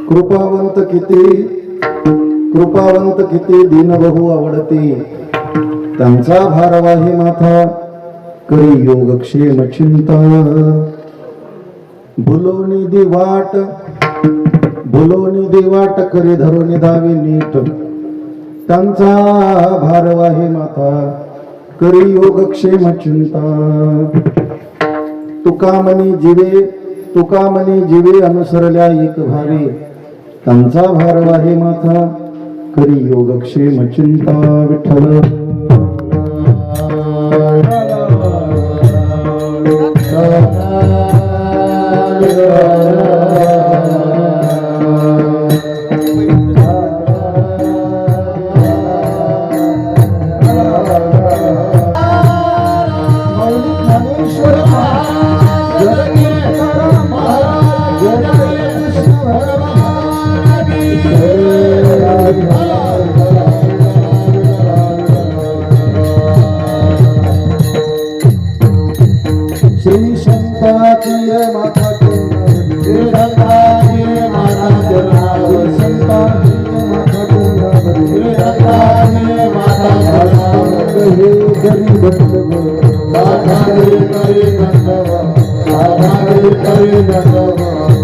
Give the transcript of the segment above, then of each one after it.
कृपावंत किती दीनबहू आवडते, त्यांचा भारवाही माथा करी योगक्षेम चिंता. भुलोनी दिवाट करी धरून दावी नीट, त्यांचा भारवाही माथा करी योगक्षेम चिंता. तुका मनी जीवे अनुसरल्या एक भावे, त्यांचा भारवाही माथा करी योगक्षेम चिंता. विठ्ठल श्री संताची माता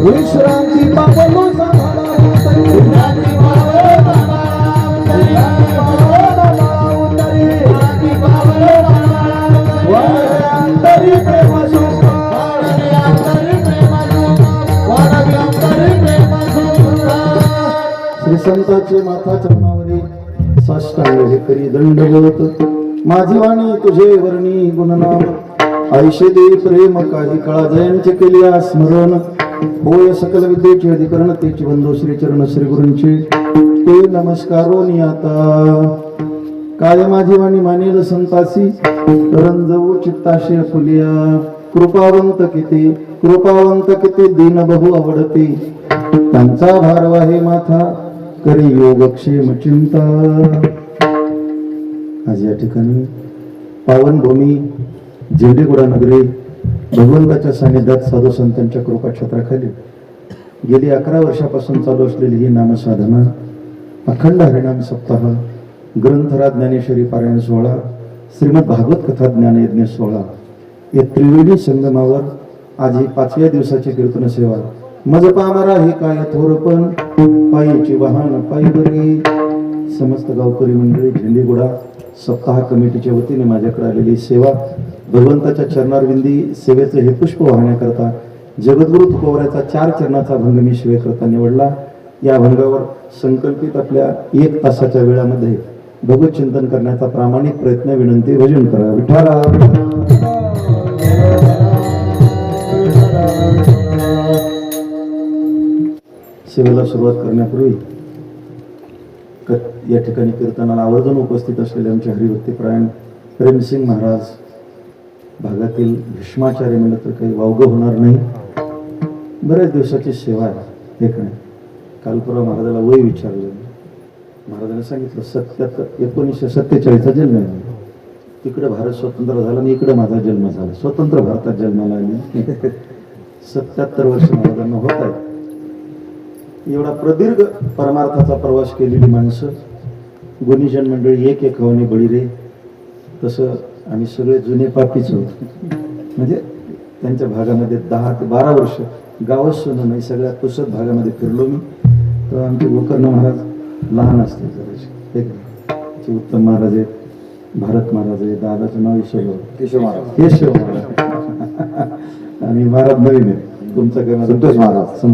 विश्रांती पावलो श्री संताचे माथा चरणावरी साष्टांग करी दंडवत. माझी वाणी तुझे वर्णी गुणनाम, आयुष्य दे प्रेम काही काळा जयांचे केल्या स्मरण. होय सकल विद्येचे अधिकरण तेचे बंधू श्री चरण श्री गुरूंचे ते नमस्कारो नियाता. काय माझी वाणी मानेल संतासी, रंजवू चित्ताशय फुलिया. कृपावंत किती दीनबहू आवडते, त्यांचा भारवाही माथा करी योगक्षेम चिंता. आज या ठिकाणी पावनभूमी जेवढेगुडा नगरी भगवंताच्या सानिध्यात साधू संतांच्या कृपाछत्राखाली गेली 11 वर्षापासून चालू असलेली ही नामसाधना, अखंड हरिनाम सप्ताह, ग्रंथराज ज्ञानेश्वरी पारायण सोहळा, श्रीमद भागवत कथा ज्ञान यज्ञ सोहळा या त्रिवेणी संगमावर आज ही 5व्या दिवसाची कीर्तन सेवा. मज पामरा हे काय थोरपण, पायीची वाहन पायी बरी. समस्त गावकरी मंडळी झेंडेगुडा सप्ताह कमिटीच्या वतीने माझ्याकडे आलेली सेवा, भगवंताच्या चरणारविंदी सेवेचे हे पुष्प वाहण्याकरता जगद्गुरु तुकोबराचा 4 चरणाचा भंग मी सेवेकरता निवडला. या भंगावर संकल्पित आपल्या 1 तासाच्या वेळामध्ये भगवत चिंतन करण्याचा प्रामाणिक प्रयत्न, विनंती, भजन करा. विठ्ठला सेवेला सुरुवात करण्यापूर्वी या ठिकाणी कीर्तनाला आवर्जून उपस्थित असलेले आमचे हरिभक्तीपरायण प्रेमसिंग महाराज, भागातील भीष्माचार्य म्हणलं तर काही वावगं होणार नाही. बऱ्याच दिवसाची सेवा आहे. एक नाही, काल परवा महाराजाला वय विचारलं, महाराजांनी सांगितलं 1947चा जन्म आहे. तिकडे भारत स्वतंत्र झाला आणि इकडे माझा जन्म झाला. स्वतंत्र भारतात जन्माला आली 77 वर्ष महाराजांना होत आहेत. एवढा प्रदीर्घ परमार्थाचा प्रवास केलेली माणसं, गुणीजन मंडळी एक एक हवाने बळी रे. तसं आम्ही सगळे जुने पापीच होतो. म्हणजे त्यांच्या भागामध्ये 10 ते 12 वर्ष गावच सुनं नाही, सगळ्या पुसत भागामध्ये फिरलो मी. तर आमचे गोकर्ण महाराज लहान असते जराशे, एक उत्तम महाराज आहेत, भारत महाराज आहे, दादाचं नाव केशव महाराज आणि महाराज नवीन आहे तुमचा काय संतोष महाराज.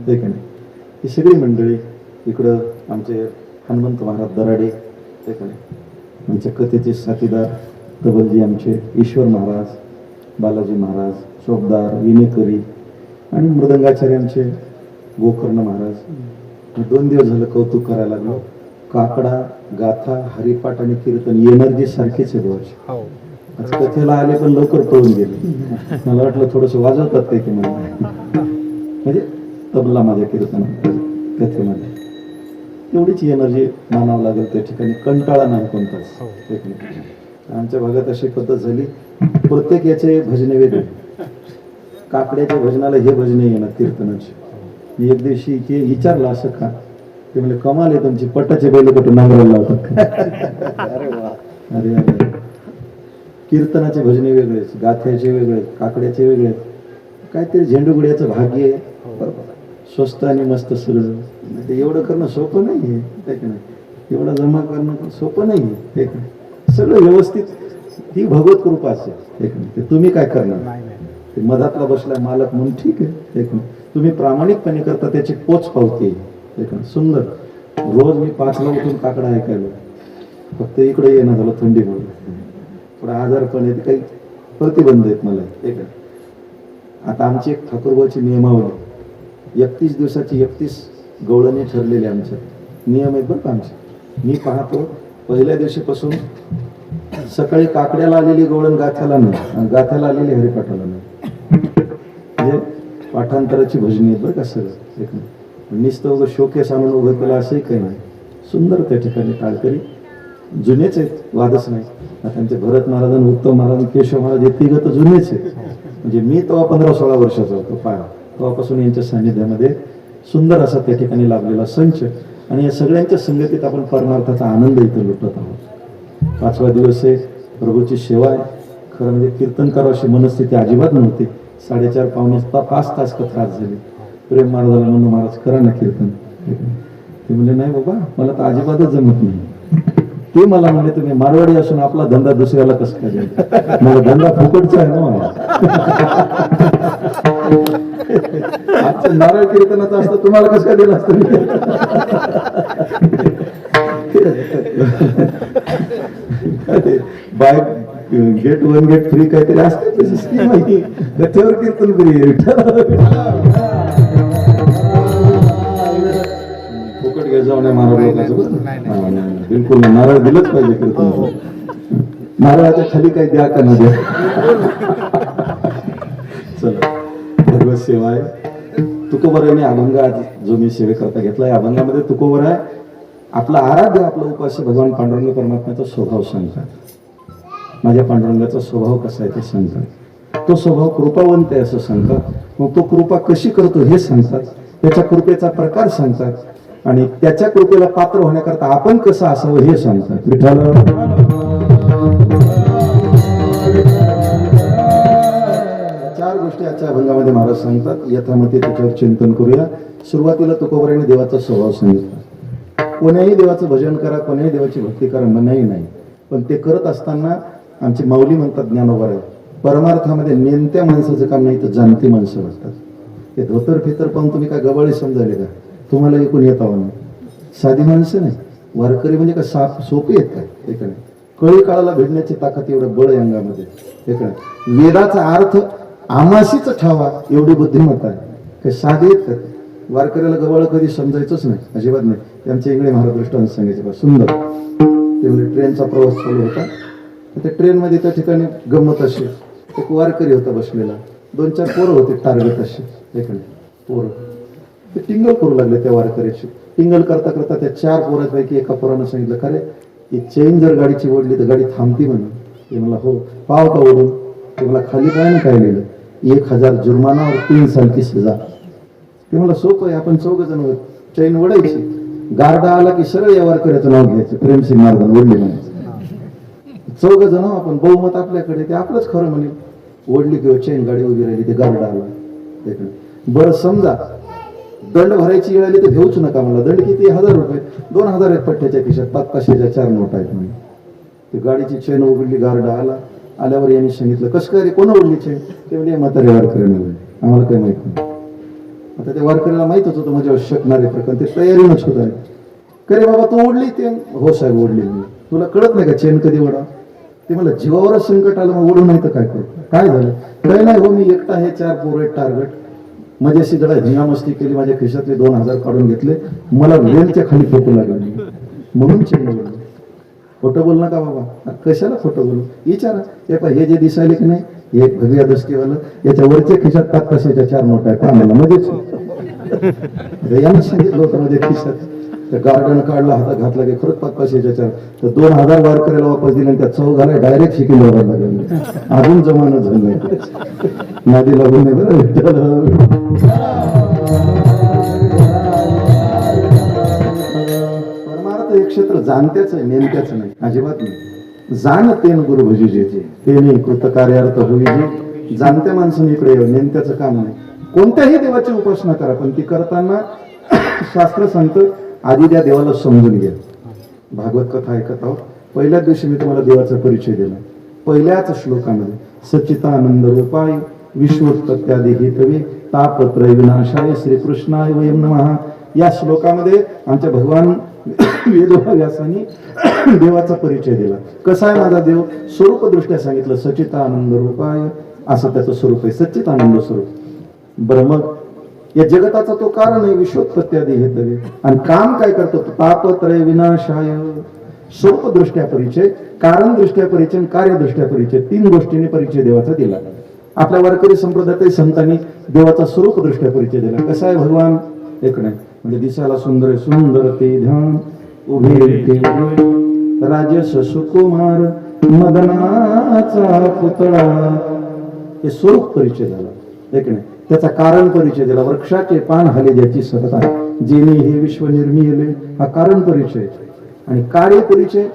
एक नाही, ही सगळी मंडळी इकडं आमचे हनुमंत महाराज दराडे, एक नाही, आमच्या कथेचे साथीदार तबलजी आमचे ईश्वर महाराज, बालाजी महाराज, चोपदार, विनेकरी आणि मृदंगाचार्य आमचे गोकर्ण महाराज. 2 दिवस झालं कौतुक करायला लागलो. काकडा, गाथा, हरिपाठ आणि कीर्तन एनर्जी सारखीच आहे रोज. आज कथेला आले पण लवकर पळून गेले. मला वाटलं थोडस वाजवतात ते की मला, म्हणजे तबला माझ्या कीर्तनात कथेमध्ये तेवढीच एनर्जी मानावं लागेल. त्या ठिकाणी कंटाळा नाही कोणताच. आमच्या भागात अशी पद्धत झाली, प्रत्येक याचे भजने वेगळे. काकड्याच्या भजनाला हे भजने येणार कीर्तनाचे, मी एक दिवशी ते विचारलं असं का, ते म्हणजे कमाल आहे तुमची, पट्टाचे बैल कुठे नांगरायला लावतात. अरे वा, अरे अरे. कीर्तनाचे भजने वेगळेच, गाथ्याचे वेगळे, काकड्याचे वेगळे, काहीतरी झेंडूगुड्याचं भाग्य आहे. स्वस्त आणि मस्त सगळं. ते एवढं करणं सोपं नाही आहे की नाही, एवढं जमा करणं सोपं नाही आहे की नाही. सगळं व्यवस्थित ही भगवत कृपा असेल एक नाही. ते तुम्ही काय करणार, ते मधातला बसलाय मालक म्हणून ठीक आहे एक नाही. तुम्ही प्रामाणिकपणे करता त्याची पोच पावते एक नाही. सुंदर. रोज मी 5ला उठून काकडा ऐकायला, फक्त इकडे येणं झालं थंडीमुळे, थोडा आजारपण आहे, काही प्रतिबंध आहेत मला एक नाही. आता आमची एक ठाकूरबाची नियमावली, 31 दिवसाची 31 गवळणी ठरलेले आमच्या नियम आहेत बरं का आमचे. मी पाहतो पहिल्या दिवशीपासून सकाळी काकड्याला आलेली गवळण गाथ्याला नाही, आणि गाथ्याला आलेली हरिपाठाला नाही. म्हणजे पाठांतराची भजनी आहेत बरं का सगळं एक नाही. नुसतं उगं शोकेस आणून उभं केलं असंही काही नाही. सुंदर त्या ठिकाणी टाळकरी जुनेच आहेत, वादच नाही. त्यांचे भरत महाराज, उत्तम महाराज, केशव महाराज हे तिघं तर जुनेच आहेत. म्हणजे मी तेव्हा 15-16 वर्षाचा होतो पाया, तेव्हापासून यांच्या सानिध्यामध्ये सुंदर असा त्या ठिकाणी लाभलेला संच, आणि या सगळ्यांच्या संगतीत आपण परमार्थाचा आनंद इथं लुटत आहोत. 5वा दिवस आहे, प्रभूची सेवा आहे. खरं म्हणजे कीर्तन करावं अशी मनस्थिती अजिबात नव्हती. 4:30-5 तास त्रास झाले. प्रेम महाराजाला म्हणून, महाराज करा ना कीर्तन. ते म्हणले नाही बाबा, मला तर अजिबातच जमत नाही. ते मला म्हणले तुम्ही मारवाडी असून आपला धंदा दुसऱ्याला कसं काय द्यायचा, मला धंदा फुकटचा आहे ना मला. आजचं नारळ कीर्तनाचं असतं, तुम्हाला कसं काय दिलं असतं. बाय गेट 1 गेट 3 काहीतरी असते त्याची स्कीम आहे, गथेवर कीर्तन करी फुकट घ्या जाऊ नये मारवाडी. बिलकुल नारळ दिलंच पाहिजे कीर्तन. नारळाच्या खाली काही द्या का ना द्या. चला, भगवत सेवा आहे. तुकोबराने अभंग आज जो मी सेवेकरता घेतलाय, अभंगामध्ये तुकोबर आहे आपला आराध्य, आपला उपास्य भगवान पांडुरंग परमात्म्याचा स्वभाव सांगतात. माझ्या पांडुरंगाचा स्वभाव कसा आहे ते सांगतात. तो स्वभाव कृपावंत आहे असं सांगतात. मग तो कृपा कशी करतो हे सांगतात. त्याच्या कृपेचा प्रकार सांगतात, आणि त्याच्या कृपेला पात्र होण्याकरता आपण कसं असावं हे सांगतात. विठ्ठल गोष्टी आजच्या अभंगामध्ये महाराज सांगतात. यथामती त्याच्यावर चिंतन करूया. सुरुवातीला तुकोबराने देवाचा स्वभाव सांगितला. कोण्याही देवाचं भजन करा, कोण्याही देवाची भक्ती करा मनाई नाही, पण ते करत असताना आमची माऊली म्हणतात ज्ञानोबा, परमार्थामध्ये नेमत्या माणसाचं काम नाही तर जाणती माणसं वाटतात. ते धोतर फितर पाहून तुम्ही काय गबाळे समजायले का, तुम्हाला ऐकून येतावा नाही. साधी माणसं नाही, वारकरी म्हणजे का सोपे आहेत काय एक नाही. कळी काळाला भिडण्याची ताकद एवढं बळ आहे अंगामध्ये एक नाही. वेदाचा अर्थ आमाशीच ठावा एवढी बुद्धिमत्ता आहे. काही साधे आहेत वारकऱ्याला गबाळ कधी समजायचंच नाही, अजिबात नाही. त्यांच्या इकडे महाराज दृष्टांत सांगायचे सुंदर. ते म्हणजे ट्रेनचा प्रवास चालू होता, त्या ट्रेनमध्ये त्या ठिकाणी गंमत अशी, एक वारकरी होता बसलेला, 2-4 पोरं होते टार्गेट असे एक नाही पोरं. ते टिंगल करू लागले त्या वारकऱ्याची. टिंगल करता करता त्या 4 पोरांपैकी एका पोरानं सांगितलं, खरे ही चेन जर गाडीची ओढली तर गाडी थांबती म्हणून. ते मला हो, पाव का ओढून. ते मला खाली काय ना काय लिहिलं, 1000 जुर्माना और 3 साल की सजा. ते मला सोपं आहे, आपण 4 जण चैन ओढायची, गारडा आला की सरळ या वारकऱ्याचं नाव घ्यायचं, प्रेमसिंग महाराज ओढले म्हणायचं. 4 जण आपण, बहुमत आपल्याकडे, ते आपलंच खरं म्हणे. ओढली किंवा चैन गाडी उभी राहिली, ते गारडा आला. बरं समजा दंड भरायची वेळ आली तर घेऊच नका मला. दंड किती? 1000 रुपये. 2000 आहेत पट्ट्याच्या खिशात, 500च्या 4 नोट आहेत म्हणे. ते गाडीची चैन उघडली, गारडा आला. आल्यावर यांनी सांगितलं, कसं काय रे, कोण ओढली चैन? ते म्हणजे म्हातारे वारकऱ्याने ओढली, आम्हाला काही माहित नाही. आता त्या वारकऱ्याला माहितच होतं म्हणजे शकणारे प्रकार, ते तयारीनच होत आहे. करे बाबा तू ओढली? ते हो साहेब ओढली. तुला कळत नाही का चैन कधी ओढा? ते मला जीवावरच संकट आलं, मग ओढू नाही तर काय करू? काय झालं? काही नाही हो, मी एकटा हे 4 पोरं आहेत टार्गेट. माझी अशी जरा धिंगामस्ती केली, माझ्या खिशातले 2000 काढून घेतले, मला वेलच्या खाली फेकू लागले, म्हणून चैन ओढली. खोटं बोल नका बाबा. कशाला खोटं बोलू? विचारा. हे जे दिसायले की नाही, हे भगव्या दस्तीवालं, याच्या वरच्या खिशात 500च्या 4 नोट आहेत. आम्हाला मध्येच यानं सांगितलं होतं माझ्या खिशात. त्या गार्डन काढला, हातात घातला की खरंच 500च्या 4. तर 2000 वारकऱ्याला वापस दिले, त्या चौघाला डायरेक्ट शिकून लावायला लागले. अजून जमाना झालं नादी लागून नाही बरं. सांगितलं जाणत्याच आहे, नेमक्याच नाही, अजिबात नाही. जाणतेन गुरु भजीजे तेने कृतकार्यार्थ होईजे. जाणत्या माणसाने इकडे येऊ, नेमक्याचं काम नाही. कोणत्याही देवाची उपासना करा, पण ती करताना शास्त्र सांगतं आधी त्या देवाला समजून घ्या. भागवत कथा ऐकत आहोत. पहिल्याच दिवशी मी तुम्हाला देवाचा परिचय दिला. पहिल्याच श्लोकामध्ये सच्चिदानंद रूपाय विश्वोत्पत्त्यादी हेतवे तापत्रय विनाशाय श्रीकृष्णाय वयं नमः. या श्लोकामध्ये आमच्या भगवान वेदव्यासांनी देवाचा परिचय दिला. कसा आहे माझा देव? स्वरूपदृष्ट्या सांगितलं सच्चिदानंद रूपाय, असं त्याचं स्वरूप आहे, सच्चिदानंद स्वरूप. बरं, मग या जगताचा तो कारण आहे विश्वोत्पत्त्यादी हेतवे. आणि काम काय करतो? तापत्रय विनाशाय. स्वरूपदृष्ट्या परिचय, कारण दृष्ट्या परिचय, कार्यदृष्ट्या परिचय, तीन गोष्टींनी परिचय देवाचा दिला. आपल्या वारकरी संप्रदायातील संतांनी देवाचा स्वरूपदृष्ट्या परिचय दिला. कसा आहे भगवान? एक नाही म्हणजे दिसायला सुंदर आहे, सुंदर ते ध्यान उभे ते राजस सुकुमार मदनाचा पुतळा. हे स्वरूप परिचय झाला. एक नाही त्याचा कारण परिचय दिला. वृक्षाचे पान हाले ज्याची सत्ता, जेणे हे विश्व निर्मिले, हा कारण परिचय. आणि कार्य परिचय,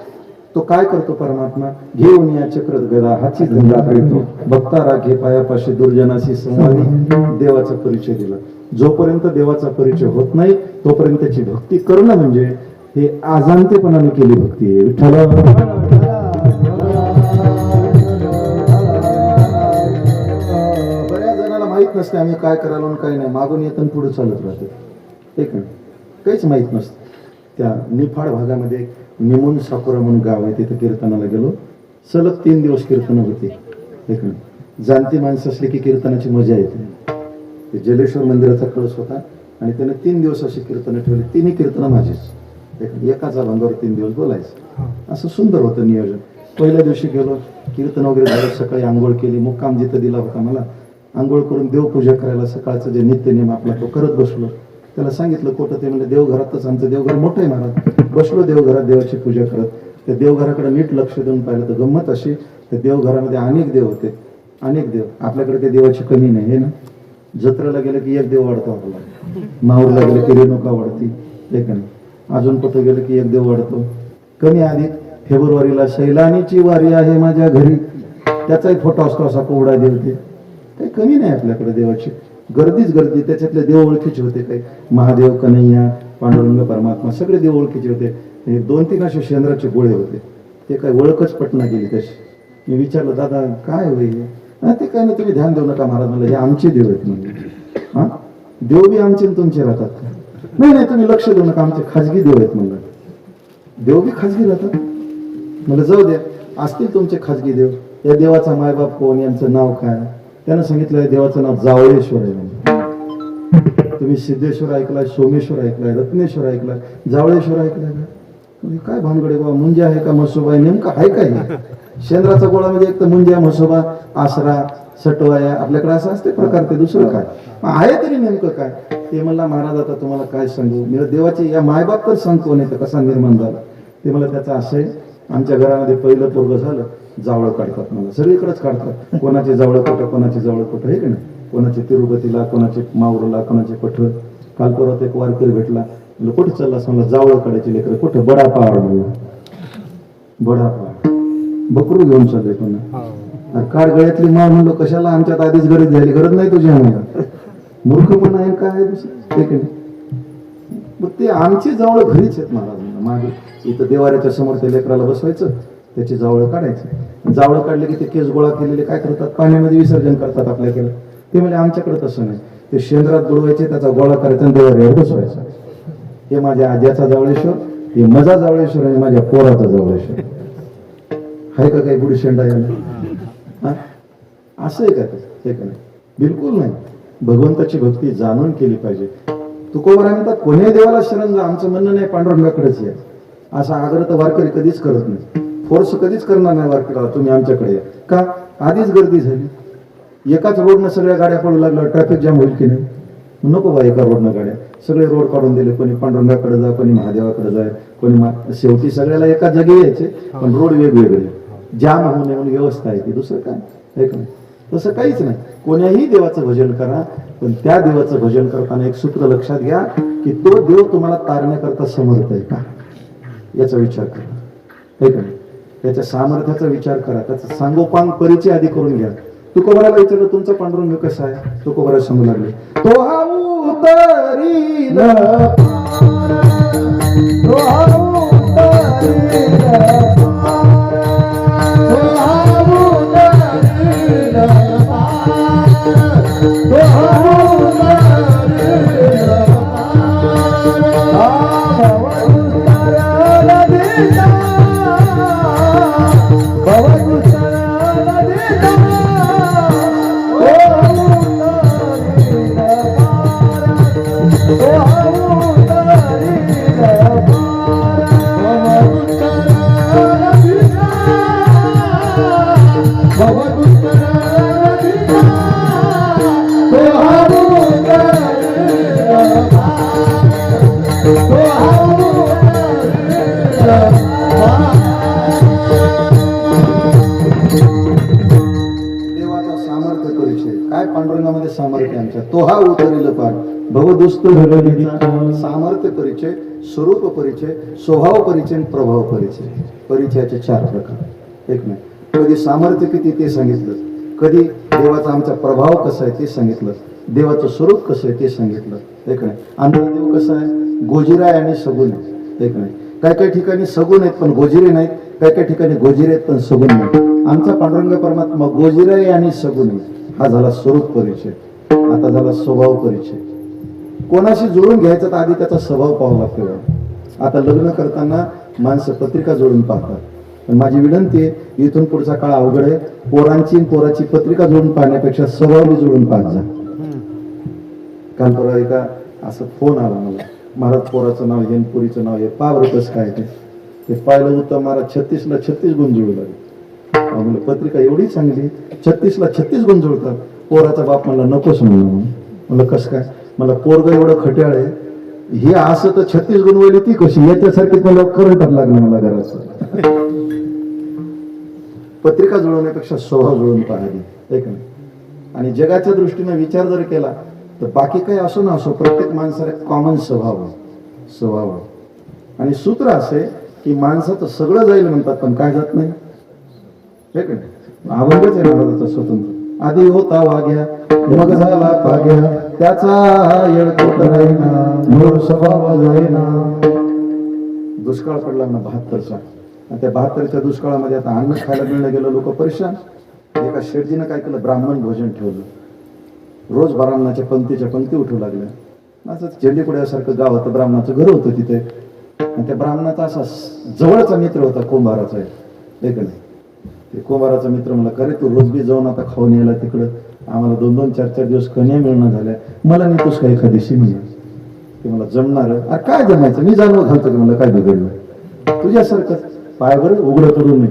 तो काय करतो परमात्मा? घेऊन या चक्र गदा हाची धंदा करीतो, भक्ता राखे पायापाशी दुर्जनाशी संवादी. देवाचा परिचय दिला. जोपर्यंत देवाचा परिचय होत नाही तोपर्यंत त्याची भक्ती करणं म्हणजे हे अजाणतेपणाने केली भक्ती आहे. विठ्ठल बऱ्याच जणाला माहित नसते आम्ही काय करायला आणि काय नाही. मागून येतं पुढे चालत राहते. एक नाही काहीच माहित नसतं. त्या निफाड भागामध्ये निमून साकुरा म्हणून गाव आहे, तिथे कीर्तनाला गेलो. सलग 3 दिवस कीर्तन होती. एक नाही जाणती माणसं असली की कीर्तनाची मजा येते. जलेश्वर मंदिराचा कळस होता आणि त्याने 3 दिवस अशी कीर्तनं ठेवली. 3 कीर्तनं माझीच. एकाच अभंगावर 3 दिवस बोलायचं. असं सुंदर होतं नियोजन. पहिल्या दिवशी गेलो, कीर्तन वगैरे झालं, सकाळी आंघोळ केली. मुक्काम जिथं दिला होता मला, आंघोळ करून देवपूजा करायला सकाळचं जे नित्यनेम आपला तो करत बसलो. त्याला सांगितलं कुठं? ते म्हणजे देवघरातच. आमचं देवघर मोठं आहे महाराज. बसलो देवघरात देवाची पूजा करत. त्या देवघराकडे नीट लक्ष देऊन पाहिलं तर गंमत अशी, त्या देवघरामध्ये अनेक देव होते. अनेक देव. आपल्याकडे काही देवाची कमी नाही आहे ना. जत्रेला गेलं की एक देव वाढतो आपला, माहूरला गेलं की रेणुका वाढती. एक नाही अजून कुठं गेलं की एक देव वाढतो. कमी अधिक फेब्रुवारीला शैलानीची वारी आहे माझ्या घरी, त्याचाही फोटो असतो असा कोवडा देव. ते काही कमी नाही आपल्याकडे देवाची. गर्दीच गर्दी. त्याच्यातले देव ओळखीचे होते. काही महादेव, कन्हैया, पांडुरंग, परमात्मा सगळे देव ओळखीचे होते. 2-3 असे शेंद्राचे गोळे होते. ते काही ओळखच पटना गेली तशी. मी विचारलं दादा काय होईल? ते काय नाही, तुम्ही ध्यान देऊ नका महाराज. म्हणलं हे आमचे देव आहेत म्हणजे. हा देव बी आमचे तुमचे राहतात का? नाही नाही तुम्ही लक्ष देऊ नका, आमचे खाजगी देव आहेत. म्हणलं देव बी खाजगी राहतात? म्हणलं जाऊ द्या, असतील तुमचे खाजगी देव. या देवाचा मायबाप कोण, यांचं नाव काय? त्यानं सांगितलं देवाचं नाव जावळेश्वर आहे. म्हणजे तुम्ही सिद्धेश्वर ऐकलाय, सोमेश्वर ऐकलाय, रत्नेश्वर ऐकलाय, जावळेश्वर ऐकलाय का? काय भानगडे बाबा? मुंजे आहे का म्हसोबा आहे? नेमका आहे काय? शेंद्राचा गोळा म्हणजे एक तर मुंज्या, म्हसोबा, आसरा, सटवाया आपल्याकडे असं असते प्रकार. ते दुसरं काय आहे तरी नेमकं काय? ते म्हणला महाराज आता तुम्हाला काय सांगू, मी देवाचे या मायबाप तर सांगतो नाही तर कसा निर्माण झाला. ते मला त्याचं असं आहे, आमच्या घरामध्ये पहिलं पोरगं झालं, जावळ काढतात. मला सगळीकडेच काढतात. कोणाचे जावळ कुठं, कोणाचे जावळ कुठं, हे की नाही. कोणाचे तिरुपतीला, कोणाचे माऊरला, कोणाचे पठण. काल परत एक वारकरी भेटला. म्हणलं कुठं चालला? म्हणलं जावळ काढायची लेकर. कुठं? बडापहाड. म्हणलं बडापहाड. बकरू घेऊन चालले पुन्हा. काळ गळ्यातली माळ. म्हणलो कशाला? आमच्यात आधीच गरज झाली. गरज नाही तुझी आम्हाला. मूर्ख पण आहे काय दुसरं, ते मग ते आमची जावळ घरीच आहेत महाराज. मागे इथं देवाऱ्याच्या समोर त्या लेकराला बसवायचं, त्याची जावळ काढायचं. जावळ काढले की ते केस गोळा केलेले काय करतात? पाण्यामध्ये विसर्जन करतात आपल्याकडे. ते म्हणजे आमच्याकडे तसं नाही. ते शेंद्रात बुडवायचे, त्याचा गोळा करायचा आणि देवाऱ्यावर बसवायचा. हे माझ्या आज्याचा जावळेश्वर, हे माझा जावळेश्वर आणि माझ्या पोराचा जावळेश्वर. आहे का काही गुढी शेंडा याला? असं आहे का? ते का नाही? बिलकुल नाही. भगवंताची भक्ती जाणून केली पाहिजे. तुकोबारा म्हणतात कोणी देवाला शरण जा. आमचं म्हणणं नाही पांडुरंगाकडेच या. असा आग्रह तर वारकरी कधीच करत नाही. फोर्स कधीच करणार नाही वारकऱ्याला तुम्ही आमच्याकडे या. का? आधीच गर्दी झाली. एकाच रोडनं सगळ्या गाड्या पडू लागल्या, ट्रॅफिक जाम होईल की नाही? नको बा एका रोडनं गाड्या. सगळे रोड काढून दिले. कोणी पांडुरंगाकडे जा, कोणी महादेवाकडे जाय, कोणी शेवटी सगळ्याला एका जागी यायचे, पण रोड वेगवेगळे. जाम होऊ नये म्हणून व्यवस्था आहे ती. दुसरं काय आहे का? तसं काहीच नाही. कोण्याही देवाचं भजन करा, पण त्या देवाचं भजन करताना एक सूत्र लक्षात घ्या की तो देव तुम्हाला तारण्याकरता समर्थ आहे का? याचा विचार करा, हे का नाही? त्याच्या सामर्थ्याचा विचार करा, त्याचा सांगोपांग परिचय आधी करून घ्या. तुकोबाराला विचारलं तुमचा पांडुरंग कसा आहे, तुकोबारा सांगू लागले, तो हा उतरील पार, तो हा उतरील पार, तो हा उतरील पार, तो हा उतरील पार, भव उतराला दिला, भव उतराला दिला, पांडुरंगामध्ये सामर्थ्य आमच्या, तो हा उतरेल पार, भवदुस्त घडलेला सामर्थ्य परिचय, स्वरूप परिचय, स्वभाव परिचय, प्रभाव परिचय. परिचयाचे 4 प्रकार. एक नाही, कधी सामर्थ्य किती ते सांगितलं, कधी देवाचा आमचा प्रभाव कसा आहे ते सांगितलं, देवाचं स्वरूप कसं आहे ते सांगितलं. एक नाही, आमचा देव कसा आहे, गोजिरा आहे आणि सगुण आहे. एक नाही, काही ठिकाणी सगुण आहेत पण गोजिरे नाहीत, काही ठिकाणी गोजिरे आहेत पण सगुण नाहीत. आमचा पांडुरंग परमात्मा गोजिरा आहे आणि सगुण आहे. हा झाला स्वरूप परिचय. आता झाला स्वभाव परिचय. कोणाशी जुळून घ्यायचं तर आधी त्याचा स्वभाव पाहावा लागतो. आता लग्न करताना माणसं पत्रिका जोडून पाहतात, पण माझी विनंती आहे, इथून पुढचा काळ अवघड आहे. पोराची पत्रिका जोडून पाहण्यापेक्षा स्वभाव बी जोडून पाहत जा. काल परवा एका असं फोन आला मला, महाराज पोराचं नाव हे पुरीचं नाव हे पावर कसं काय ते पाहिलं होतं. महाराज 36ला 36 गुण जुळू लागले. म्हणलं पत्रिका एवढी चांगली, 36ला 36 गुण जुळतात. पोराचा बाप मला नकोच म्हणलं कसं काय, मला पोरग एवढं खट्याळ आहे, हे असं तर 36 गुण वळली ती कशी, याच्यासारखी मला करंट लागलं मला घराचं. पत्रिका जुळवण्यापेक्षा स्वभाव जुळवून पाहावी, एक नाही. आणि जगाच्या दृष्टीने विचार जर केला तर बाकी काही असो ना असो, प्रत्येक माणसाला कॉमन स्वभाव. आणि सूत्र असे की माणसाचं सगळं जाईल म्हणतात पण काय जात नाही, ठीक आहे. अभंगच आहे महाराजाचा स्वतंत्र. आधी होता वाघ्या मग झाला पाग्या, त्याचा येळकोट राहीना, मूळ स्वभाव जाईना. दुष्काळ पडला ना 72चा, आणि त्या 72च्या दुष्काळामध्ये आता अन्न खायला मिळणं गेलं, लोक परेशान. एका शेठजीनं काय केलं, ब्राह्मण भोजन ठेवलं. रोज ब्राह्मणाच्या पंक्ती उठू लागल्या. असं झेंडेपुड्यासारखं गाव होतं, ब्राह्मणाचं घर होतं तिथे. आणि त्या ब्राह्मणाचा असा जवळचा मित्र होता कुंभाराचा आहे, नाही. ते कुंभाराचा मित्र मला, करे तू रोज बी जाऊन आता खाऊन यायला तिकडं, आम्हाला 2-2, 4-4 दिवस कन्या मिळणं झाल्या, मला नेतोस का एखादी म्हणलं. ते मला जमणार, अरे काय जमायचं, मी जाणवं घालतो की मला काय बिघडलं, तुझ्यासारखं पाय बरं उघडं करून नाही,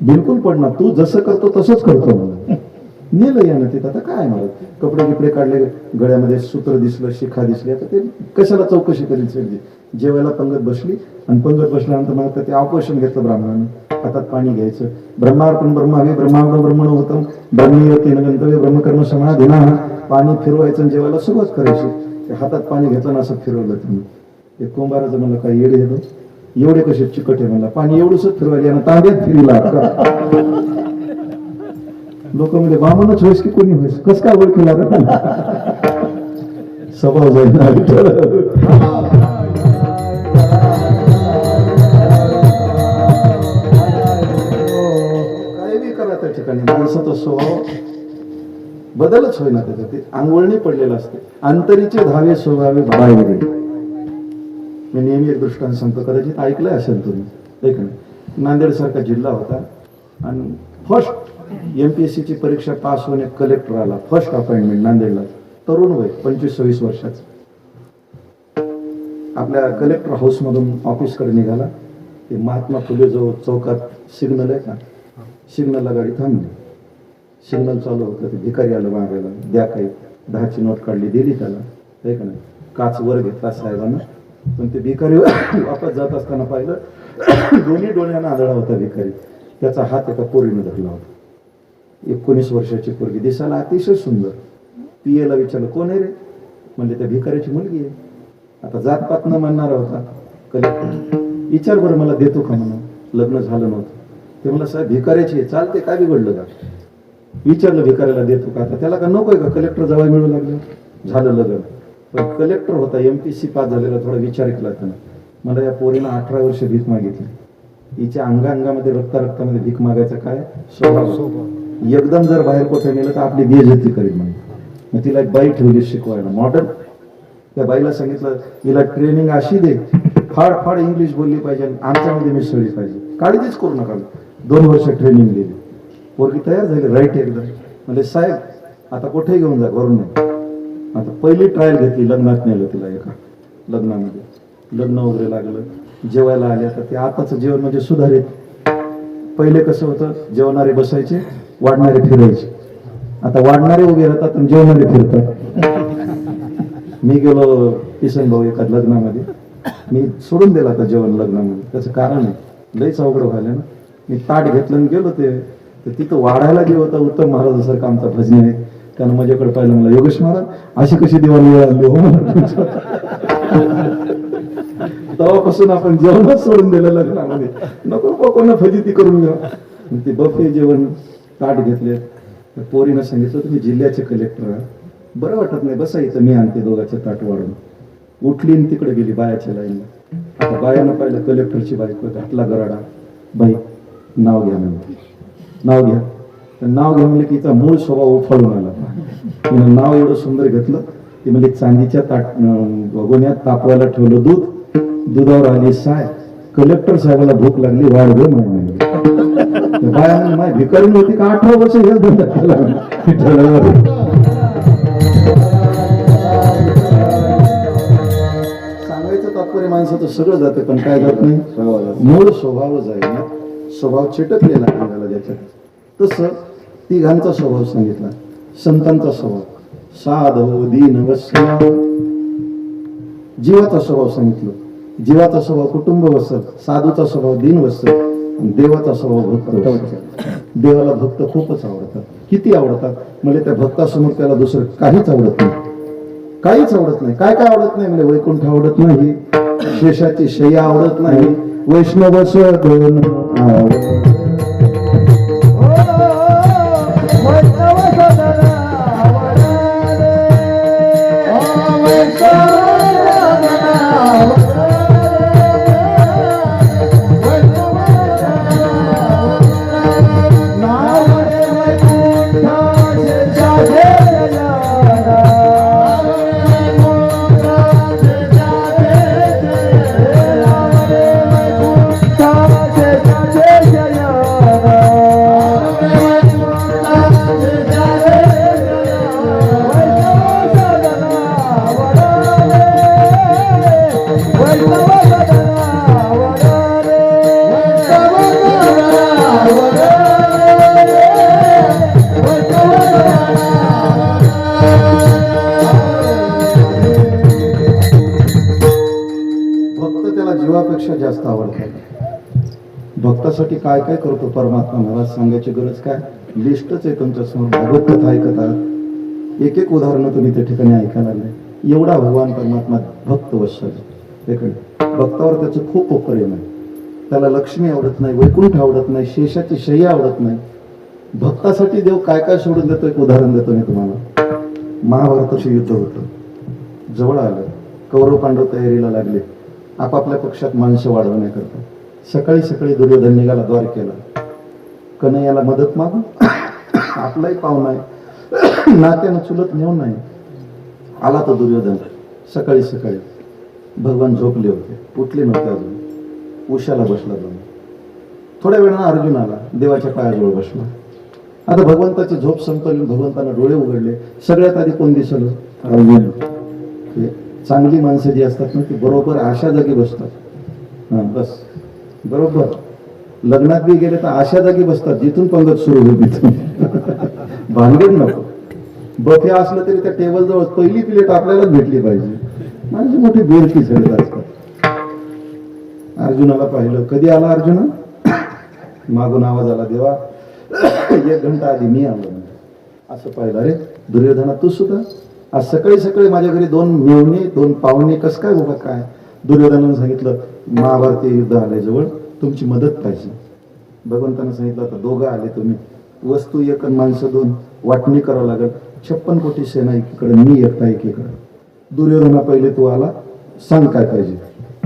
बिलकुल पडणार, तू जसं करतो तसंच करतो. मला नेलं यानं तिथं. आता काय मला कपडे गिपडे काढले, गळ्यामध्ये सूत्र दिसलं, शिखा दिसली, आता ते कशाला चौकशी करेल शेठजी. जेवायला पंगत बसली, आणि पंगत बसल्यानंतर मग ते ऑपरेशन घेतलं ब्राह्मणाने. हातात पाणी घ्यायचं, ब्रह्मार्पण ब्रह्मावे ब्रह्मांड ब्रह्मण होतं ब्रह्मीय तेन गंतव्य ब्रह्मकर्म समाधिना. पाणी फिरवायचं, जेवायला सुरुवात करायची. ते हातात पाणी घेतलं असं फिरवलं तुम्ही. ते कुंभाराचं म्हणलं काय येडे येतो, एवढे कसे चिकट आहे म्हणला, पाणी एवढंच फिरवायला आणि तांब्यात फिरला. लोक म्हणजे बामणच होईस की कोणी होईस, कस काय ओळखला स्वभाव जाईल. काय बी करा त्या ठिकाणी माणसाचा स्वभाव बदलच होईना. त्याच्यात ते आंघोळणी पडलेलं असते. अंतरीचे धावे स्वभावे बाहेर. मी नेहमी एक दृष्टांत सांगतो, कदाचित ऐकलंय असेल तुम्ही. एक नाही, नांदेड सारखा जिल्हा होता आणि फर्स्ट MPSC ची परीक्षा पास होणे कलेक्टर आला. फर्स्ट अपॉइंटमेंट नांदेडला, तरुण वय 25-26 वर्षाचं. आपल्या कलेक्टर हाऊस मधून ऑफिसकडे निघाला. ते महात्मा फुले जो चौकात सिग्नल आहे का, सिग्नलला गाडी थांबली. सिग्नल चालू होतं, ते भिकारी आलं मागायला, द्या काही 10ची नोट काढली, दिली त्याला, आहे का नाही. काच वर घेतला साहेबांना, पण ते भिकारी वापस जात असताना पाहिलं दोन्ही डोळ्यांना आदळा होता भिकारी. त्याचा हात एका पोरीने धरला होता. 19 वर्षाची पोरगी, दिसायला अतिशय सुंदर. पियेला विचारलं कोण आहे रे, म्हणजे त्या भिकाऱ्याची मुलगी आहे. आता जातपात न म्हणणारा होता कलेक्टर. विचार बरं मला देतो का म्हणून. लग्न झालं नव्हतं. ते मला साहेब भिकाऱ्याची आहे. चालते, काय बिघडलं का. विचारलं भिकाऱ्याला देतो का, आता त्याला का नकोय का, कलेक्टर जवळ मिळू लागलं. झालं लग्न. पण कलेक्टर होता, MPSC पास झालेला. थोडा विचार केला त्यानं. मला या पोरीनं 18 वर्ष भीक मागितली. हिच्या अंगामध्ये रक्तामध्ये भीक मागायचा काय स्वभाव. एकदम जर बाहेर कुठे नेलं तर आपली बेइज्जती करील म्हणून. मग तिला एक बाई ठेवली शिकवायला मॉडर्न. त्या बाईला सांगितलं हिला ट्रेनिंग अशी दे, फाड फाड इंग्लिश बोलली पाहिजे, आमच्यामध्ये मिसळली पाहिजे, काळजीच करू नका. 2 वर्ष ट्रेनिंग दिली. पोरगी तयार झाली राईट एकदम. म्हणजे साहेब आता कुठे घेऊन जा, घरून नाही. आता पहिली ट्रायल घेतली, लग्नात नेलं तिला. एका लग्नामध्ये लग्न वगैरे लागलं, जेवायला आले. आता ते आताचं जेवण म्हणजे सुधारित. पहिले कसं होतं, जेवणारे बसायचे, वाढणारे फिरायचे. आता वाढणारे उभे राहतात आणि जेवणारे फिरतात. मी गेलो किसन भाऊ एका लग्नामध्ये, मी सोडून दिला आता जेवण लग्नामध्ये. त्याचं कारण आहे, लईच अवघड व्हायला ना. मी ताट घेतलं आणि गेलो ते, तर तिथं वाढायला जे होता उत्तम महाराजासारखा आमचा भजनी आहे. त्यानं माझ्याकडे पाहिलं, मला योगेश महाराज अशी कशी दिवाळी आणली हो मला. तेव्हापासून आपण जेवणच सोडून दिलं लग्नामध्ये. नको कोणा फजिती करून घ्या. ते बफे जेवण ताट घेतले. पोरीनं सांगितलं तुम्ही जिल्ह्याचे कलेक्टर आहात, बरं वाटत नाही, बसा इथं, मी आणते दोघांचे ताट वाढून. उठली आणि तिकडे गेली बायाच्या लाईनला. आता बायानं पाहिलं कलेक्टरची बायको, घातला गराडा. बाई नाव घ्या म्हणजे, नाव घ्या. तर नाव घ्या म्हणजे तिचा मूळ स्वभाव उफाळून आला. तिनं नाव एवढं सुंदर घेतलं. ती म्हणजे चांदीच्या भगोन्यात तापवायला ठेवलं दूध, दुधावर आली साय. कलेक्टर साहेबाला भूक लागली, वाढ ग माय. बाया माय भिकारी होती का, 18 वर्ष हेच धंदा केला. सांगायचं तात्पर्य माणसाचं सगळं जाते, पण काय जात नाही, मूळ स्वभाव जाईल ना. स्वभाव चिटकलेला अंगाला ज्याच्यात. तसं तिघांचा स्वभाव सांगितला. संतांचा स्वभाव साधव दीन वत्सल. जीवाचा स्वभाव सांगितलं. जीवाचा स्वभाव कुटुंब वत्सल, साधूचा स्वभाव दीन वत्सल, देवाचा स्वभाव भक्त. देवाला भक्त खूपच आवडतात. किती आवडतात म्हणजे त्या भक्तासमोर त्याला दुसरं काहीच आवडत नाही. काहीच आवडत नाही. काय काय आवडत नाही म्हणजे वैकुंठ आवडत नाही, शेषाची शय्या आवडत नाही, वैष्णव सदन जीवापेक्षा जास्त आवडतात. भक्तासाठी काय काय करतो परमात्मा महाराज, सांगायची गरज काय, लिस्टच आहे तुमच्या समोर. भगवत कथा ऐकत आहात, एक एक उदाहरणं तुम्ही त्या ठिकाणी ऐकायला नाही. एवढा भगवान परमात्मा भक्त वत्सल. भक्तावर त्याचं खूप प्रेम आहे. त्याला लक्ष्मी आवडत नाही, वैकुंठ आवडत नाही, शेषाची शय्या आवडत नाही. भक्तासाठी देव काय काय सोडून देतो, एक उदाहरण देतो मी तुम्हाला. महाभारताचं युद्ध होतं, जवळ आलं. कौरव पांडव तयारीला लागले आपापल्या पक्षात माणसं वाढवण्याकरता. सकाळी सकाळी दुर्योधन निघाला द्वारकेला. कन्हैयाला मदत मागून. आपलाही पाहुणा आहे, नात्यानं चुलत नेऊन नाही. आला तो दुर्योधन सकाळी सकाळी. भगवान झोपले होते, उठले नव्हते अजून. उशाला बसला जाऊन. थोड्या वेळानं अर्जुन आला, देवाच्या पायाजवळ बसला. आता भगवंताची झोप संपली, भगवंतानं डोळे उघडले. सगळ्यात आधी कोण दिसलं, अर्जुन. चांगली माणसं जी असतात ना ती बरोबर अशा जागी बसतात. बस बरोबर लग्नात बी गेले तर अशा जागी बसतात जिथून पंगत सुरू होईल तिथून. भानगड नको. बफे असलं तरी त्या टेबल जवळ पहिली प्लेट आपल्यालाच भेटली पाहिजे. म्हणजे मोठी बेरकी झाली असतात. अर्जुनाला पाहिलं. कधी आला अर्जुन, मागून आवाज आला, देवा 1 घंटा आधी मी आलो. असं पाहिलं, अरे दुर्योधना तू सुद्धा आज सकाळी सकाळी माझ्या घरी 2 मेवणे 2 पाहुणे कस काय उभा काय. दुर्योधनानं सांगितलं महाभारतीय युद्ध आलंय जवळ, तुमची मदत पाहिजे. भगवंतानं सांगितलं आता दोघं आले तुम्ही, वस्तू एक आणि माणसं दोन, वाटणी करावं लागेल. 56 कोटी सेना एकीकडे, मी एकटा एकीकडे. दुर्योधना पहिले तू आला, सांग काय पाहिजे.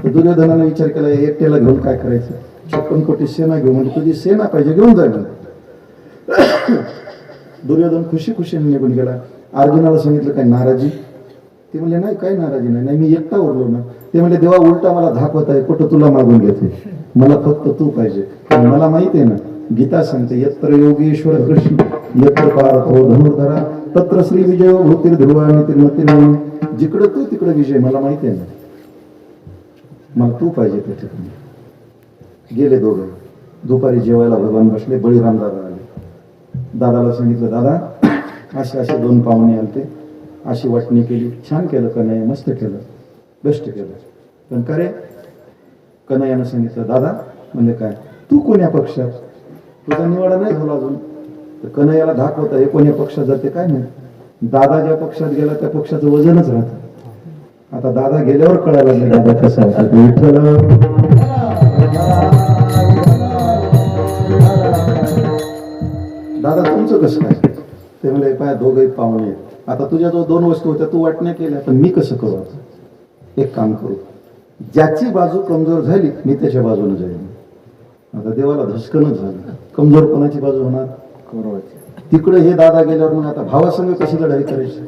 तर दुर्योधनाने विचार केला एकट्याला घेऊन काय करायचं, 56 कोटी सेना घेऊन, म्हणजे तुझी सेना पाहिजे, घेऊन जाईल. दुर्योधन खुशी खुशीने निघून गेला. अर्जुनाला सांगितलं काय नाराजी, ते म्हणले नाही काही नाराजी नाही, नाही मी एकटा उरलो ना. ते म्हणले देवा उलटा मला धाकवत आहे, कुठं तुला मागून घेते, मला फक्त तू पाहिजे. मला माहिती आहे ना, गीता सांगते यत्र योगेश्वर कृष्ण यत्र पार्थो धनुर्धरा तत्र श्री विजय भूतिर ध्रुवा निर्मती. जिकडं तू तिकडे विजय, मला माहिती आहे ना, मला तू पाहिजे त्याच्याकडे. गेले दोघं. दुपारी जेवायला भगवान बसले. बळीराम दादा आले. दादाला सांगितलं दादा असे असे 2 पाहुणे आलते, अशी वाटणी केली, छान केलं कन्हैया, मस्त केलं, बेस्ट केलं. पण का रे, कन्हैयानं सांगितलं दादा म्हणजे काय, तू कोण्या पक्षात, तुझा निवाडा नाही झाला अजून. तर कन्हैयाला धाक होता हे कोण्या पक्षात जाते काय नाही. दादा ज्या पक्षात गेला त्या पक्षाचं वजनच राहतं. आता दादा गेल्यावर कळायला लागले दादा कसा होता. दादा तुमचं कसं काय, ते म्हणजे पाय दोघे पाहुणे आहेत. आता तुझ्या जो 2 वस्तू होत्या तू वाटण्या केल्या, पण मी कसं करू. आता एक काम करू, ज्याची बाजू कमजोर झाली मी त्याच्या बाजूने जाईल. आता देवाला धसकनच झालं, कमजोर कोणाची बाजू होणार, तिकडे हे दादा गेल्यावर मग आता भावासंग कशी लढाई करायची,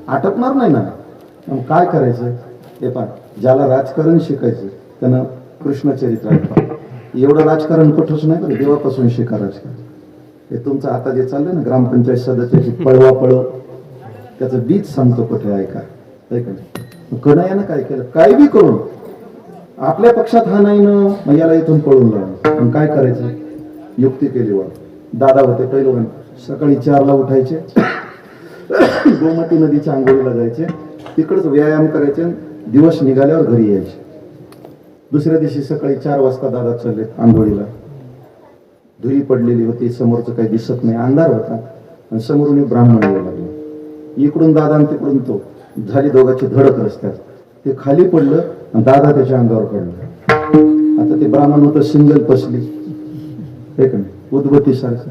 आटपणार नाही ना. मग काय करायचं, हे पहा ज्याला राजकारण शिकायचं त्यानं कृष्णचरित्र ऐका. एवढं राजकारण कुठंच नाही बरं, देवापासून शिका राजकारण. हे तुमचं आता जे चाललंय ना ग्रामपंचायत सदस्याची पळवा पळव, त्याचं बीज सांगतो कुठे ऐका. कन्हैयानं काय केलं, काय बी करून आपल्या पक्षात हा नाही ना, मग याला इथून पळून लावलं. मग काय करायचं, युक्ती केली. वा दादा होते पहिलं, सकाळी 4ला उठायचे, गोमती नदीच्या आंघोळीला जायचे, तिकडच व्यायाम करायचे, दिवस निघाल्यावर घरी यायचे. दुसऱ्या दिवशी सकाळी 4 वाजता दादा चालले आंघोळीला. धुळी पडलेली होती, समोरचं काही दिसत नाही, अंधार होता, आणि समोरून एक ब्राह्मण यायला लागला. इकडून दादा आणि तिकडून तो, झाली दोघांची धडक रस्त्यात. ते खाली पडलं आणि दादा त्याच्या अंगावर पडलं. आता ते ब्राह्मण होतं सिंगल पसली, एक उद्बत्ती सारखं,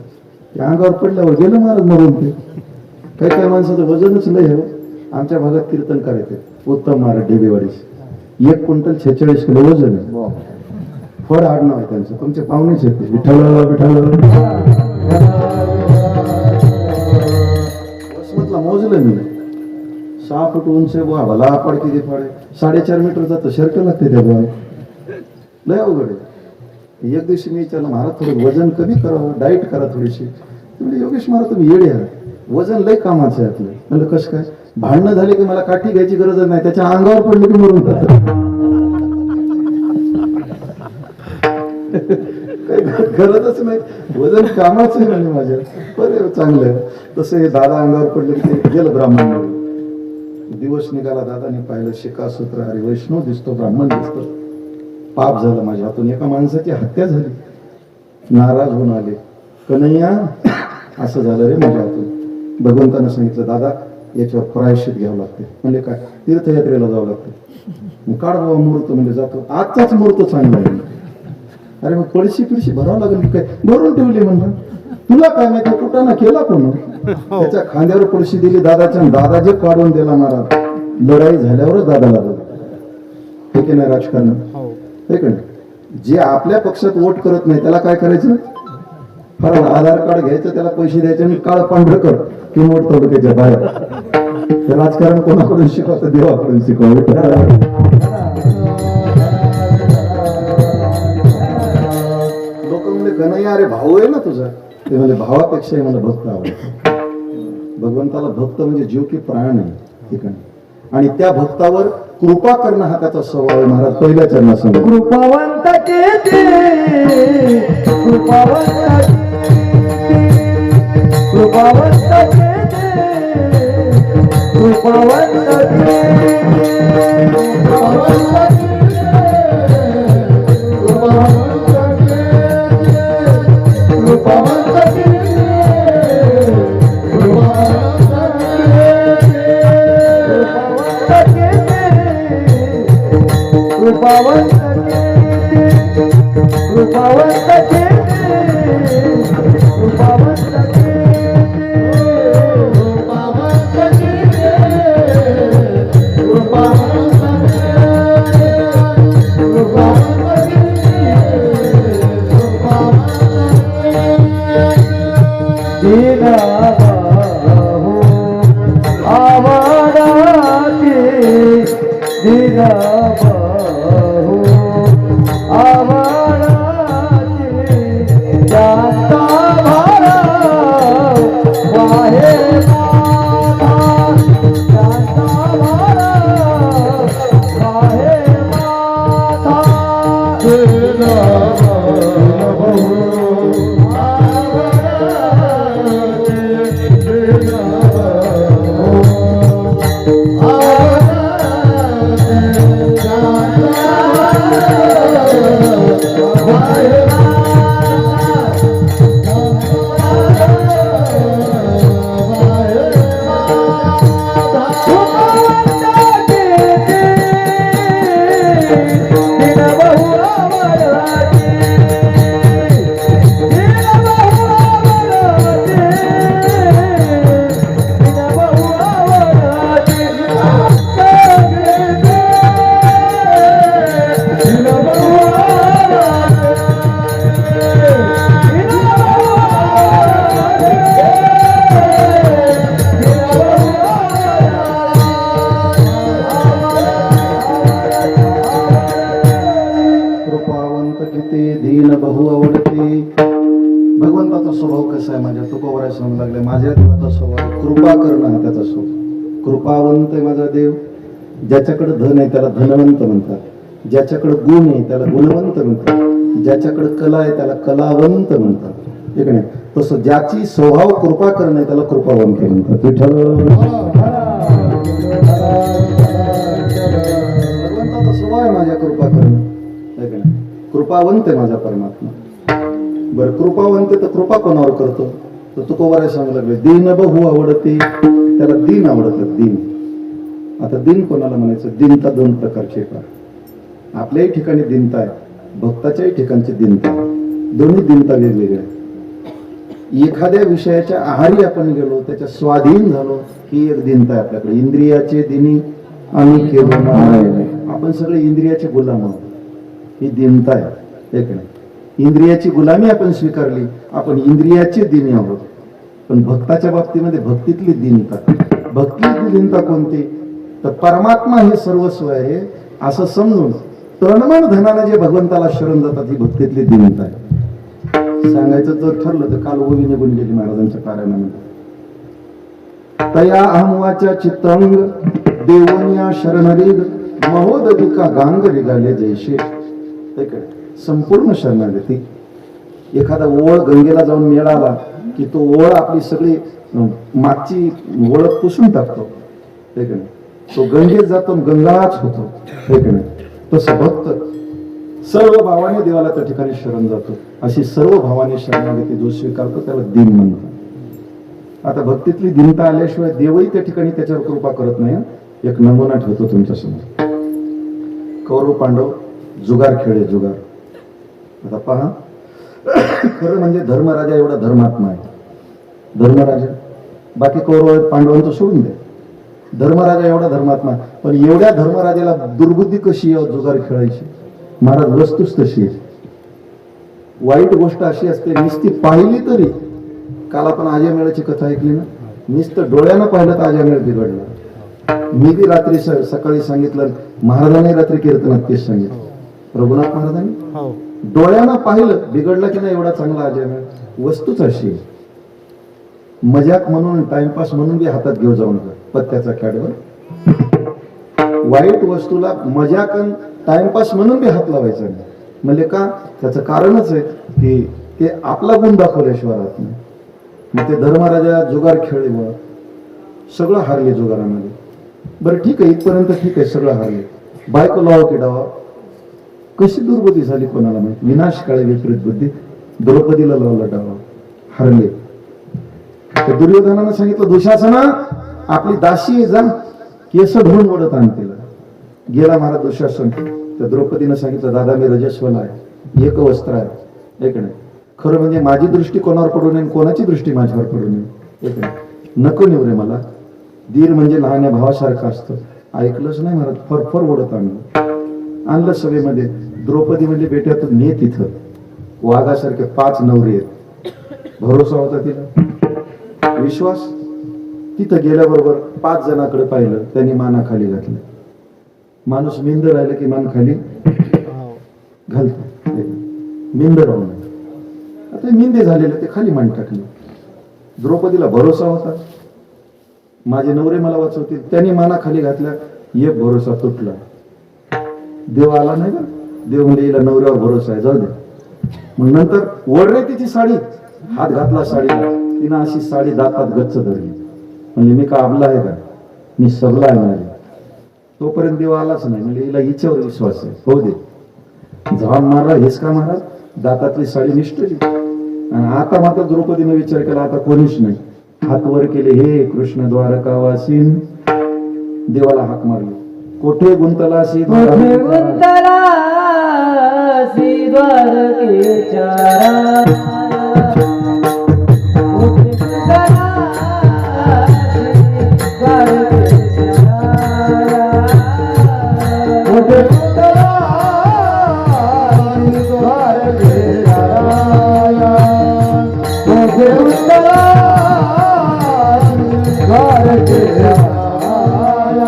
ते अंगावर पडल्यावर गेलं महाराज मरून. ते काही काही माणसाचं वजनच लय आहे. आमच्या भागात कीर्तन करायचे उत्तम महाराज डेबेवाडीस, 1 क्विंटल 46 किलो वजन आहे. फळ आडनाव आहे त्यांचं, तुमचे पाहुणेच येते. विठ्ठल विठ्ठल वसमतला मोजलं मी, 6 फूट उंच भला पडकी ते पाडे, 4.5 मीटर जातं, शर्क लागते त्या गोळा, लय अवघड आहे. एक दिवशी मी विचारलं महाराज थोडं वजन कमी करावं, डाईट करा थोडीशी. म्हणजे योगेश महाराज तुम्ही येडे आहे, वजन लय कामाचं आहे आपलं. म्हणलं कसं काय, भांडणं झाले की मला काठी घ्यायची गरज नाही, त्याच्या अंगावर पडले की मरून जातं. काही गरजच नाही, वजन कामाचं आहे म्हणजे माझ्या. बरं चांगलं आहे. तसं हे दादा अंगावर पडले की ते गेलं ब्राह्मण. दिवस निघाला, दादाने पाहिलं शिकासूत्र, अरे वैष्णव दिसतो, ब्राह्मण दिसतो. पाप झालं माझ्या हातून, एका माणसाची हत्या झाली. नाराज होऊन आले, कन्हैया असं झालं रे माझ्या हातून. भगवंतानं सांगितलं दादा याच्यावर प्रायश्चित घ्यावं लागते. म्हणजे काय, तीर्थयात्रेला जावं लागतं. काढ बाबा मुहूर्त, म्हणजे जातो, आजचाच मुहूर्त चांगला आहे. अरे मग पळशी पिळशी भरावं लागेल, काय भरून ठेवली म्हणलं. तुला काय माहिती कुठं ना केला कोण, त्याच्या खांद्यावर पळशी दिली दादाच्या, दादा जे काढून दिला महाराज. लढाई झाल्यावरच दादाला बघ, हे की नाही राजकारण, हे की नाही. जे आपल्या पक्षात वोट करत नाही त्याला काय करायचं, फार आधार कार्ड घ्यायचं, त्याला पैसे द्यायचे आणि काळ पांढरं कर की वोट तोड त्याच्या बाहेर. ते राजकारण कोणाकडून शिकवतं, देवाकडून शिकवावं. कन्हैया अरे भाऊ आहे ना तुझा, ते म्हणजे भावापेक्षाही मला भक्त आवडतो. भगवंताला भक्त म्हणजे जीव की प्राण आहे ठिकाणी, आणि त्या भक्तावर कृपा करणं हा त्याचा स्वभाव आहे. महाराज पहिल्या चरणासमोर कृपावंत केते, कृपावंत कृपावंत केते, कृपावंत कृपावंत केते कृपावंत केते कृपावंत दीनबाहु आवराते दीनबाहु आवराते जाता भरा वाहे माता जाता भरा वाहे माता कृपावंत किती दीन बहु आवडते. भगवंताचा स्वभाव कसा आहे? माझ्या तुकोबराय सांगू लागले, माझ्या देवाचा स्वभाव कृपा करणं हा त्याचा स्वभाव. कृपावंत आहे माझा देव. ज्याच्याकडे धन आहे त्याला धनवंत म्हणतात, ज्याच्याकडे गुण आहे त्याला गुणवंत म्हणतात, ज्याच्याकडे कला आहे त्याला कलावंत म्हणतात. ठीक आहे? तसं ज्याची स्वभाव कृपा करणं आहे त्याला कृपावंत म्हणतात. विठ्ठल भगवंताचा स्वभाव आहे माझ्या कृपा करणं. ठीक आहे? कृपावंत आहे माझा परमात्मा. बरं, कृपावंत तर कृपा कोणावर करतो? तर तुकोबराय सांगू लागले, दीन बहु आवडते. त्याला दीन आवडतात, दीन. आता दिन कोणाला म्हणायचं? दिनता दोन प्रकारचे पहा. आपल्याही ठिकाणी दिनता आहे, भक्ताच्याही ठिकाणची दिनता आहे. दोन्ही दिनता वेगवेगळ्या. एखाद्या विषयाच्या आहारी आपण गेलो, त्याच्या स्वाधीन झालो, ही एक दिनता आहे आपल्याकडे. इंद्रियाचे दिनी आम्ही केलो नाही. आपण सगळे इंद्रियाचे गुलाम आहोत, ही दिनता आहे. एक नाही, इंद्रियाची गुलामी आपण स्वीकारली, आपण इंद्रियाचे दिनी आहोत. पण भक्ताच्या बाबतीमध्ये भक्तीतली दिनता. भक्तीतली दिनता कोणती? तर परमात्मा हे सर्वस्व आहे असं समजून तणमन धनाने जे भगवंताला शरण जातात, ही भक्तीतली दिनता आहे. सांगायचं जर ठरलं तर काल ओवी निघून गेली महाराजांच्या पारायणामध्ये. तया अहमवाच्या चित्तंग देवनिया शरणरीग महोदधिका गांग रिगाले जैसे. संपूर्ण शरणागती. एखादा ओळ गंगेला जाऊन मिळाला की तो ओळ आपली सगळी मागची ओळख पुसून टाकतो. ठीक आहे? तो गंगेत जातो, गंगाच होतो. ठीक आहे? तसं भक्त सर्व भावाने देवाला त्या ठिकाणी शरण जातो. अशी सर्व भावाने शरणागती जो स्वीकारतो त्याला दिन म्हणतात. आता भक्तीतली दिनता आल्याशिवाय देवही त्या ठिकाणी त्याच्यावर कृपा करत नाही. एक नमुना ठेवतो तुमच्या समोर. कौरव पांडव जुगार खेळे, जुगार. आता पहा, खरं म्हणजे धर्मराजा एवढा धर्मात्मा आहे. धर्मराजा, बाकी कौरव पांडवांचं सोडून द्या. धर्मराजा एवढा धर्मात्मा, पण एवढ्या धर्मराजाला दुर्बुद्धी कशी आहे जुगार खेळायची? महाराज, वस्तूच तशी आहे. वाईट गोष्ट अशी असते, नुसती पाहिली तरी. काल आपण आजमेळाची कथा ऐकली ना, नुसतं डोळ्यानं पाहिलं तर आजमेळ बिघडला. मी बी रात्री सकाळी सांगितलं, महाराजांनी रात्री कीर्तनात तेच सांगितलं. रघुनाथ महाराजांनी डोळ्यानं पाहिलं बिघडलं की नाही एवढा चांगला आजमेळ. वस्तूच अशी आहे. मजाक म्हणून, टाइमपास म्हणून बी हातात घेऊ जाऊ नका पत्त्याचा कॅडवर. वाईट वस्तूला मजाक टाइमपास म्हणून बी हात लावायचा नाही. म्हणजे का? त्याचं कारणच आहे की ते आपला गुण दाखवल्याशिवाय राहत नाही. मग ते धर्मराजा जुगार खेळले, सगळं हारले जुगारामध्ये. बरं ठीक आहे, इथपर्यंत ठीक आहे, सगळं हारले. बायको लावा की डावा, कशी दुर्बुद्धी झाली कोणाला माहिती. विनाश काळे विपरीत बुद्धी. द्रौपदीला लावला डावा, हरले. दुर्योधनानं सांगितलं, दुशासना आपली दासी जा, केस ढवून ओढत आण तिला. गेला महाराज दुशासन, तर द्रौपदीनं सांगितलं, दादा मी रजस्वल आहे, एक वस्त्र आहे, एक नाही. खरं म्हणजे माझी दृष्टी कोणावर पडू नये, कोणाची दृष्टी माझ्यावर पडू नये, एक नाही. नको नेऊ रे मला. दीर म्हणजे लहान्या भावासारखं असतं. ऐकलंच नाही महाराज, फरफर ओढत आणलं सभेमध्ये. द्रौपदी म्हणजे बेट्या तू ने तिथं, वाघासारखे 5 नवरे आहेत. भरोसा होता तिला, विश्वास. तिथं गेल्याबरोबर 5 जणांकडे पाहिलं, त्यांनी माना खाली घातलं. माणूस मिंद राहिलं की मान खाली घालतो, मिंद राहू नये. आता मिंदे झालेले ते खाली मान टाकले. द्रौपदीला भरोसा होता, माझे नवरे मला वाचवतील. त्यांनी माना खाली घातल्या, एक भरोसा तुटला. देव आला नाही का, देव म्हणजे हिला नवऱ्यावर भरोसा आहे, जाऊ दे. मग नंतर ओढले तिची साडी, हात घातला साडीला, तिनं अशी साडी दातात गच्च धरली. म्हणजे मी का आबला आहे का, मी सबला आहे म्हणाले. तोपर्यंत देव आलाच नाही. म्हणजे हिला हिच्यावर विश्वास आहे, हो दे. झाड मारला, हिसका मारा, दातातली साडी निष्ठली. आणि आता मात्र द्रौपदीने विचार केला, आता कोणीच नाही. हात वर केले, हे कृष्ण द्वारकावासीन. देवाला हाक मारली, कोठे गुंतलासी कोठे गुंतलासी द्वारकेच्या राया. कोठे गुंतलासी द्वारकेच्या राया. कोठे गुंतलासी द्वारकेच्या राया. कोठे गुंतलासी द्वारकेच्या राया.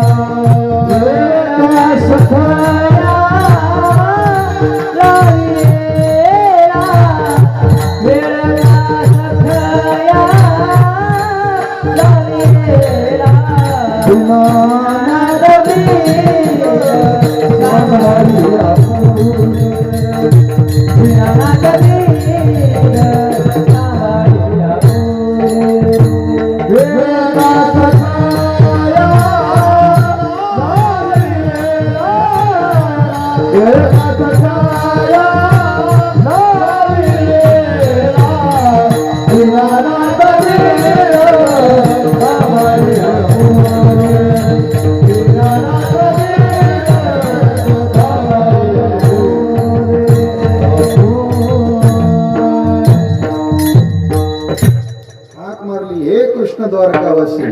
द्वारकावासी.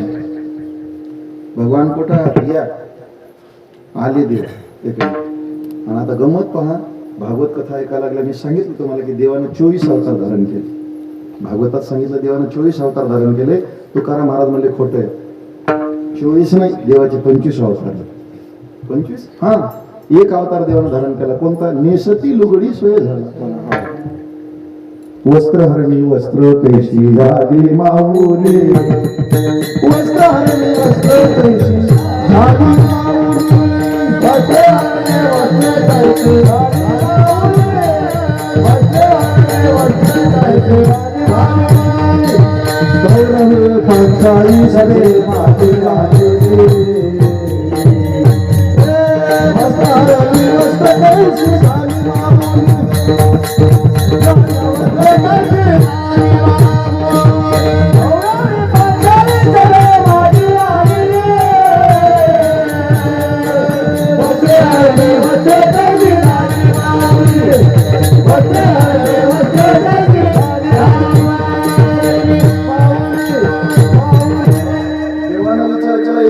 भगवान कुठं या आले देव. आणि आता गमत पहा, भागवत कथा ऐकायला लागल्या. मी सांगितलं तुम्हाला की देवानं 24 अवतार धारण केले. भागवतात सांगितलं देवानं 24 अवतार धारण केले. तुकाराम महाराज म्हणले खोटं आहे, 24 नाही, देवाचे 25 अवतार. 25? हा, एक अवतार देवानं धारण केला. कोणता? नेसती लुगडी सोय झाला. वस्त्रहरणी वस्त्र कैशी झाली माऊली. वस्त्रहरणी वस्त्र कैशी झाली माऊली. वस्त्रहरणी वस्त्र कैशी झाली माऊली. वस्त्रहरणी वस्त्र कैशी झाली माऊली. गौरव पंचाळी सगळे माते गालेले. वस्त्रहरणी वस्त्र कैशी झाली माऊली.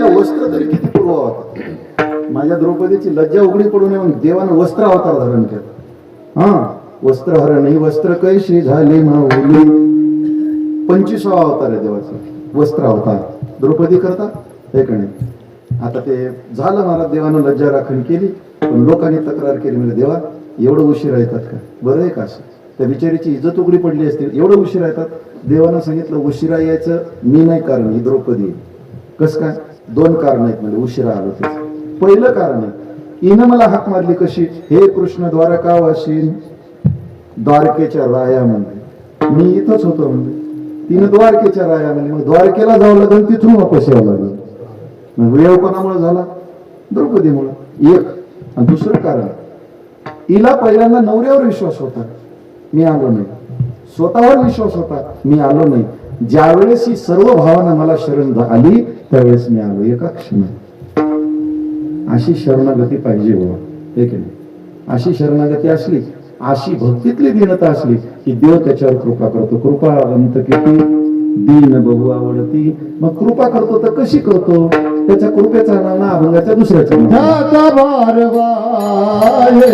वस्त्र तरी किती पूर्व होता. माझ्या द्रौपदीची लज्जा उघडी पडू नये म्हणून देवानं वस्त्र अवतार धारण केलं. हा, वस्त्रहरणी वस्त्र कैशी झाली माऊली. 25वा अवतार आहे देवाचा, वस्त्र अवतार. द्रौपदी करता एक नाही. आता ते झालं महाराज, देवानं लज्जा राखण केली. पण लोकांनी तक्रार केली, म्हणजे देवा एवढं उशीर येतात का, बरं आहे का असं. त्या बिचारीची इज्जत उघडी पडली असते, एवढं उशीर येतात. देवानं सांगितलं उशिरा यायचं मी नाही कारण, ही द्रौपदी. कसं काय? 2 कारण आहेत म्हणजे उशिरा आलो ते. पहिलं कारण आहे, हिनं मला हाक मारली कशी, हे कृष्ण द्वारकावासीन. द्वारकेच्या राया म्हणजे मी इथंच होतो म्हणजे. तिनं द्वारकेच्या राया म्हणजे मग द्वारकेला जावं लागलं, तिथून वापस यावं लागलं. मग वेळ कोणामुळे झाला? द्रौपदीमुळे. एक. आणि दुसरं कारण, हिला पहिल्यांदा नवऱ्यावर विश्वास होता, मी आलो नाही. स्वतःवर विश्वास होता, मी आलो नाही. ज्यावेळेस ही सर्व भावना मला शरण आली त्यावेळेस मी आलो. एका क्षणात. अशी शरणागती पाहिजे बाबा, हे की नाही. अशी शरणागती असली, अशी भक्तीतली दीनता असली की देव त्याच्यावर कृपा करतो. कृपावंत किती दीन बहु आवडती. मग कृपा करतो तर कशी करतो? त्याच्या कृपेचा नाव ना अभंगाच्या दुसऱ्याचा नाव. दाता भारवाये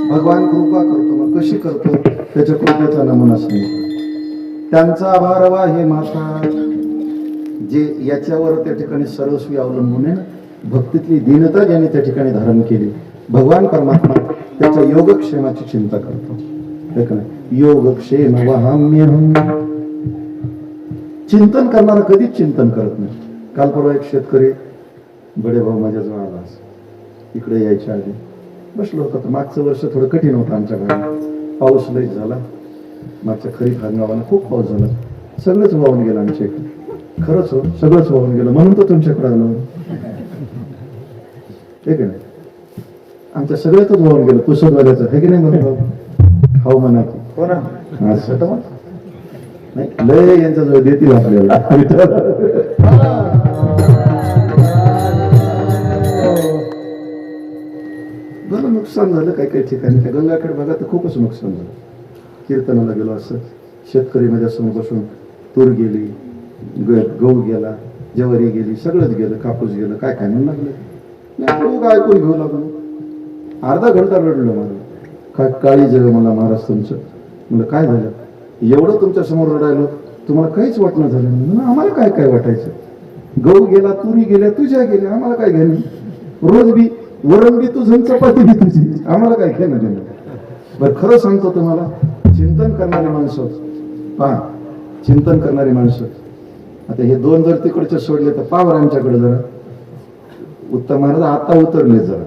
भगवान कृपा करतो. मग कशी करतो? त्याच्या कृपेचा नमुना सांगितला. त्यांचा आभारवा हे माता जे याच्यावर त्या ठिकाणी सर्वस्वी अवलंबून आहे ना, भक्तीतली दीनता ज्याने त्या ठिकाणी धारण केली. भगवान परमात्मा त्याच्या योगक्षेमाची चिंता करतो. हे का नाही? योगक्षेम वहाम्यहम. चिंतन करणारा कधीच चिंतन करत नाही. काल परवा एक शेतकरी बडे भाऊ माझ्याजवळ आला, इकडे यायच्या आधी बसलो होतो. तर मागचं वर्ष थोडं कठीण होतं आमच्या घरात. पाऊस लई झाला. मागच्या खरीप हंगामाला खूप पाऊस झाला. सगळंच वाहून गेलं आमच्या इकडे. खरंच हो, सगळंच वाहून गेलं. म्हणून तर तुमच्याकडे आलो. हे की नाही? आमच्या सगळ्यातच वाहून गेलं. पुसतवाल्याचं हे की नाही? म्हणून हो म्हणा की हो ना. असं तर मग नाही, लय यांच्या जवळ देतील आपल्याला. बरं नुकसान झालं काही काही ठिकाणी. त्या गंगाखेड भागात तर खूपच नुकसान झालं. कीर्तनाला गेलो असं शेतकरी माझ्यासमोर बसून तूर गेली, गहू गेला, ज्वारी गेली, सगळंच गेलं, कापूस गेलं, काय काय म्हणून लागलं. खूप ऐकून घेऊ लागलो. अर्धा घंटा रडलो मला. काय काळी जग मला महाराज तुमचं. म्हणलं काय झालं? एवढं तुमच्या समोर रडायलो, तुम्हाला काहीच वाटणं झालं. म्हणून आम्हाला काय काय वाटायचं? गहू गेला, तुरी गेल्या, तुझ्या गेल्या, आम्हाला काय घेणं? रोज बी वरण बी तुझं, चपाती बी तुझी, आम्हाला काय घेणं देणं? बरं खरं सांगतो तुम्हाला, चिंतन करणारी माणसं पहा, चिंतन करणारी माणसं. आता हे दोन जर तिकडचे सोडले तर पावर आमच्याकडे जरा. उत्तम महाराज आता उतरले जरा,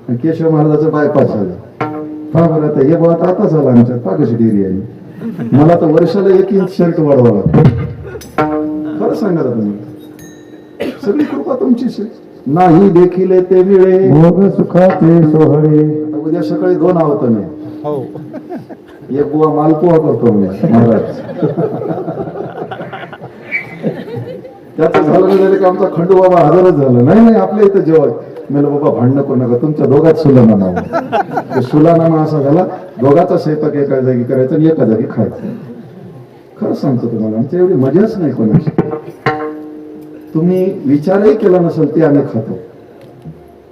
आणि केशव महाराजाचं बायपास झालं. पहा बरं आता हे बाबा आता झालं आमच्यात. पहा कशी डेअरी आहे. मला तर वर्षाला 1 इंच शर्ट वाढवा लागतो. खरं सांगा तुम्ही, सगळी कृपा तुमचीच आहे. नाही देखील ते मिळे भोग सुखाचे सोहळे. उद्या सकाळी 2 आवत नाही. एक बुवा मालपोहा करतो मी महाराज. त्याचं झालं नाही झालं की आमचा खंडू बाबा हजरच झाला. नाही नाही आपल्या इथं जेवण. मला बाबा भांडणं करू नका, तुमच्या दोघात सुलानामा. सुलानामा असा झाला, दोघाचा स्वयंपाक एका जागी करायचा आणि एका जागी खायचा. खरं सांगतो तुम्हाला, आमच्या एवढी मजाच नाही कोणाची. तुम्ही विचारही केला नसेल ते आम्ही खातो,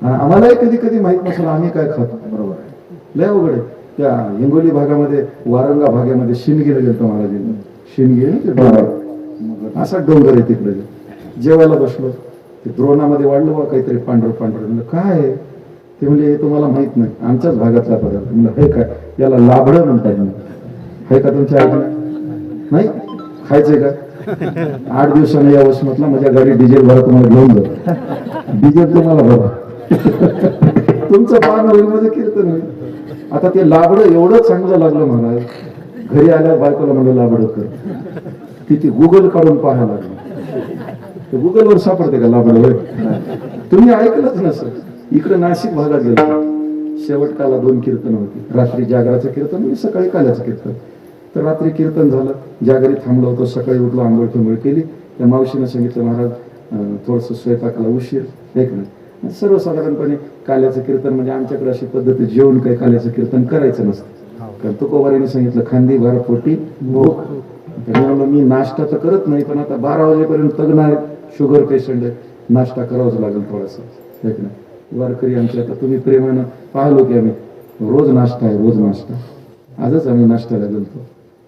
आणि आम्हालाही कधी कधी माहित नसेल आम्ही काय खातो. बरोबर आहे, लय अवघड आहे. त्या हिंगोली भागामध्ये वारंगा भागामध्ये शिणगेला गेलतो महाराजांनी. शिणगे असा डोंगर आहे तिकडे. जेवायला बसलो, ते द्रोणामध्ये वाढलं बा काहीतरी पांढरं पांढरं. म्हणलं काय आहे ते? म्हणजे हे तुम्हाला माहित नाही, आमच्याच भागातला पदार्थ. म्हणलं हे काय? याला लाबडं म्हणतात. हे का तुमच्या ऐकलं नाही? खायचंय का? 8 दिवसाने या वसमतला माझ्या गाडी डिझेल भरा, तुम्हाला घेऊन जाऊ. डिझेल तुम्हाला भरा, तुमचं पान होईल म्हणजे कीर्तन होईल. आता ते लाबडं एवढं चांगलं लागलं महाराज, घरी आल्यावर बायकोला म्हणलं लाबडं कर. तिथे गुगल काढून पाहायला लागलं. गुगलवर सापडते का लाबडं? होय, तुम्ही ऐकलंच नसेल. इकडे नाशिक भागात गेलो, शेवटकाला 2 कीर्तन होती. रात्री जागराचं कीर्तन आणि सकाळी काल्याचं कीर्तन. तर रात्री कीर्तन झालं, जागरी थांबलो होतो. सकाळी उठलो, आंघोळ फिंगोळ केली. त्या मावशीनं सांगितलं महाराज थोडंसं स्वयंपाकाला उशीर. एक नाही, सर्वसाधारणपणे काल्याचं कीर्तन म्हणजे आमच्याकडे अशी पद्धती, जेवण काही काल्याचं कीर्तन करायचं नसतं. कारण तुकोबाराने सांगितलं खांदी भार पोटी भूक. मी नाश्ता तर करत नाही, पण आता 12 वाजेपर्यंत तग नाही, शुगर पेशंट आहे, नाश्ता करावाच लागेल थोडासा. एक नाही, वारकरी आमच्या आता तुम्ही प्रेमानं पाहिलो की आम्ही रोज नाश्ता आहे, रोज नाश्ता. आजच आम्ही नाश्त्याला गेलतो.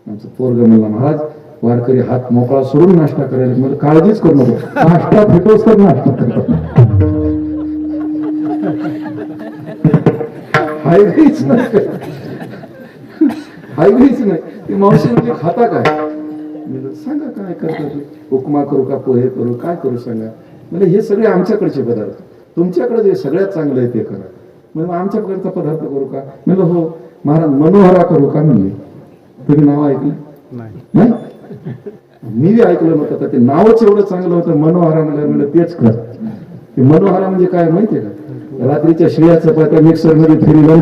आमचं पोरग म्हणला महाराज वारकरी हात मोकळा सोडून नाश्ता करायला. मला काळजीच करू नको, नाश्ता फिटोस तर नाश्ता करतो. हायगीच नाही, हायगीच नाही. ती मावशी म्हणजे खाता काय? म्हणजे सांगा काय करता ते? उपमा करू का, पोहे करू, काय करू सांगा. म्हणजे हे सगळे आमच्याकडचे पदार्थ, तुमच्याकडे जे सगळ्यात चांगलं आहे ते करा. म्हणजे आमच्याकडचा पदार्थ करू का? म्हणजे हो महाराज मनोहरा करू का म्हणले. तुम्ही नाव ऐकलं नाही? मी बी ऐकलं नव्हतं. ते नावच एवढं चांगलं होतं मनोहरा. म्हणलं तेच कर. ते मनोहरा म्हणजे काय माहितीये का? रात्रीच्या शिळ्या चपात्या मिक्सर मध्ये फिरला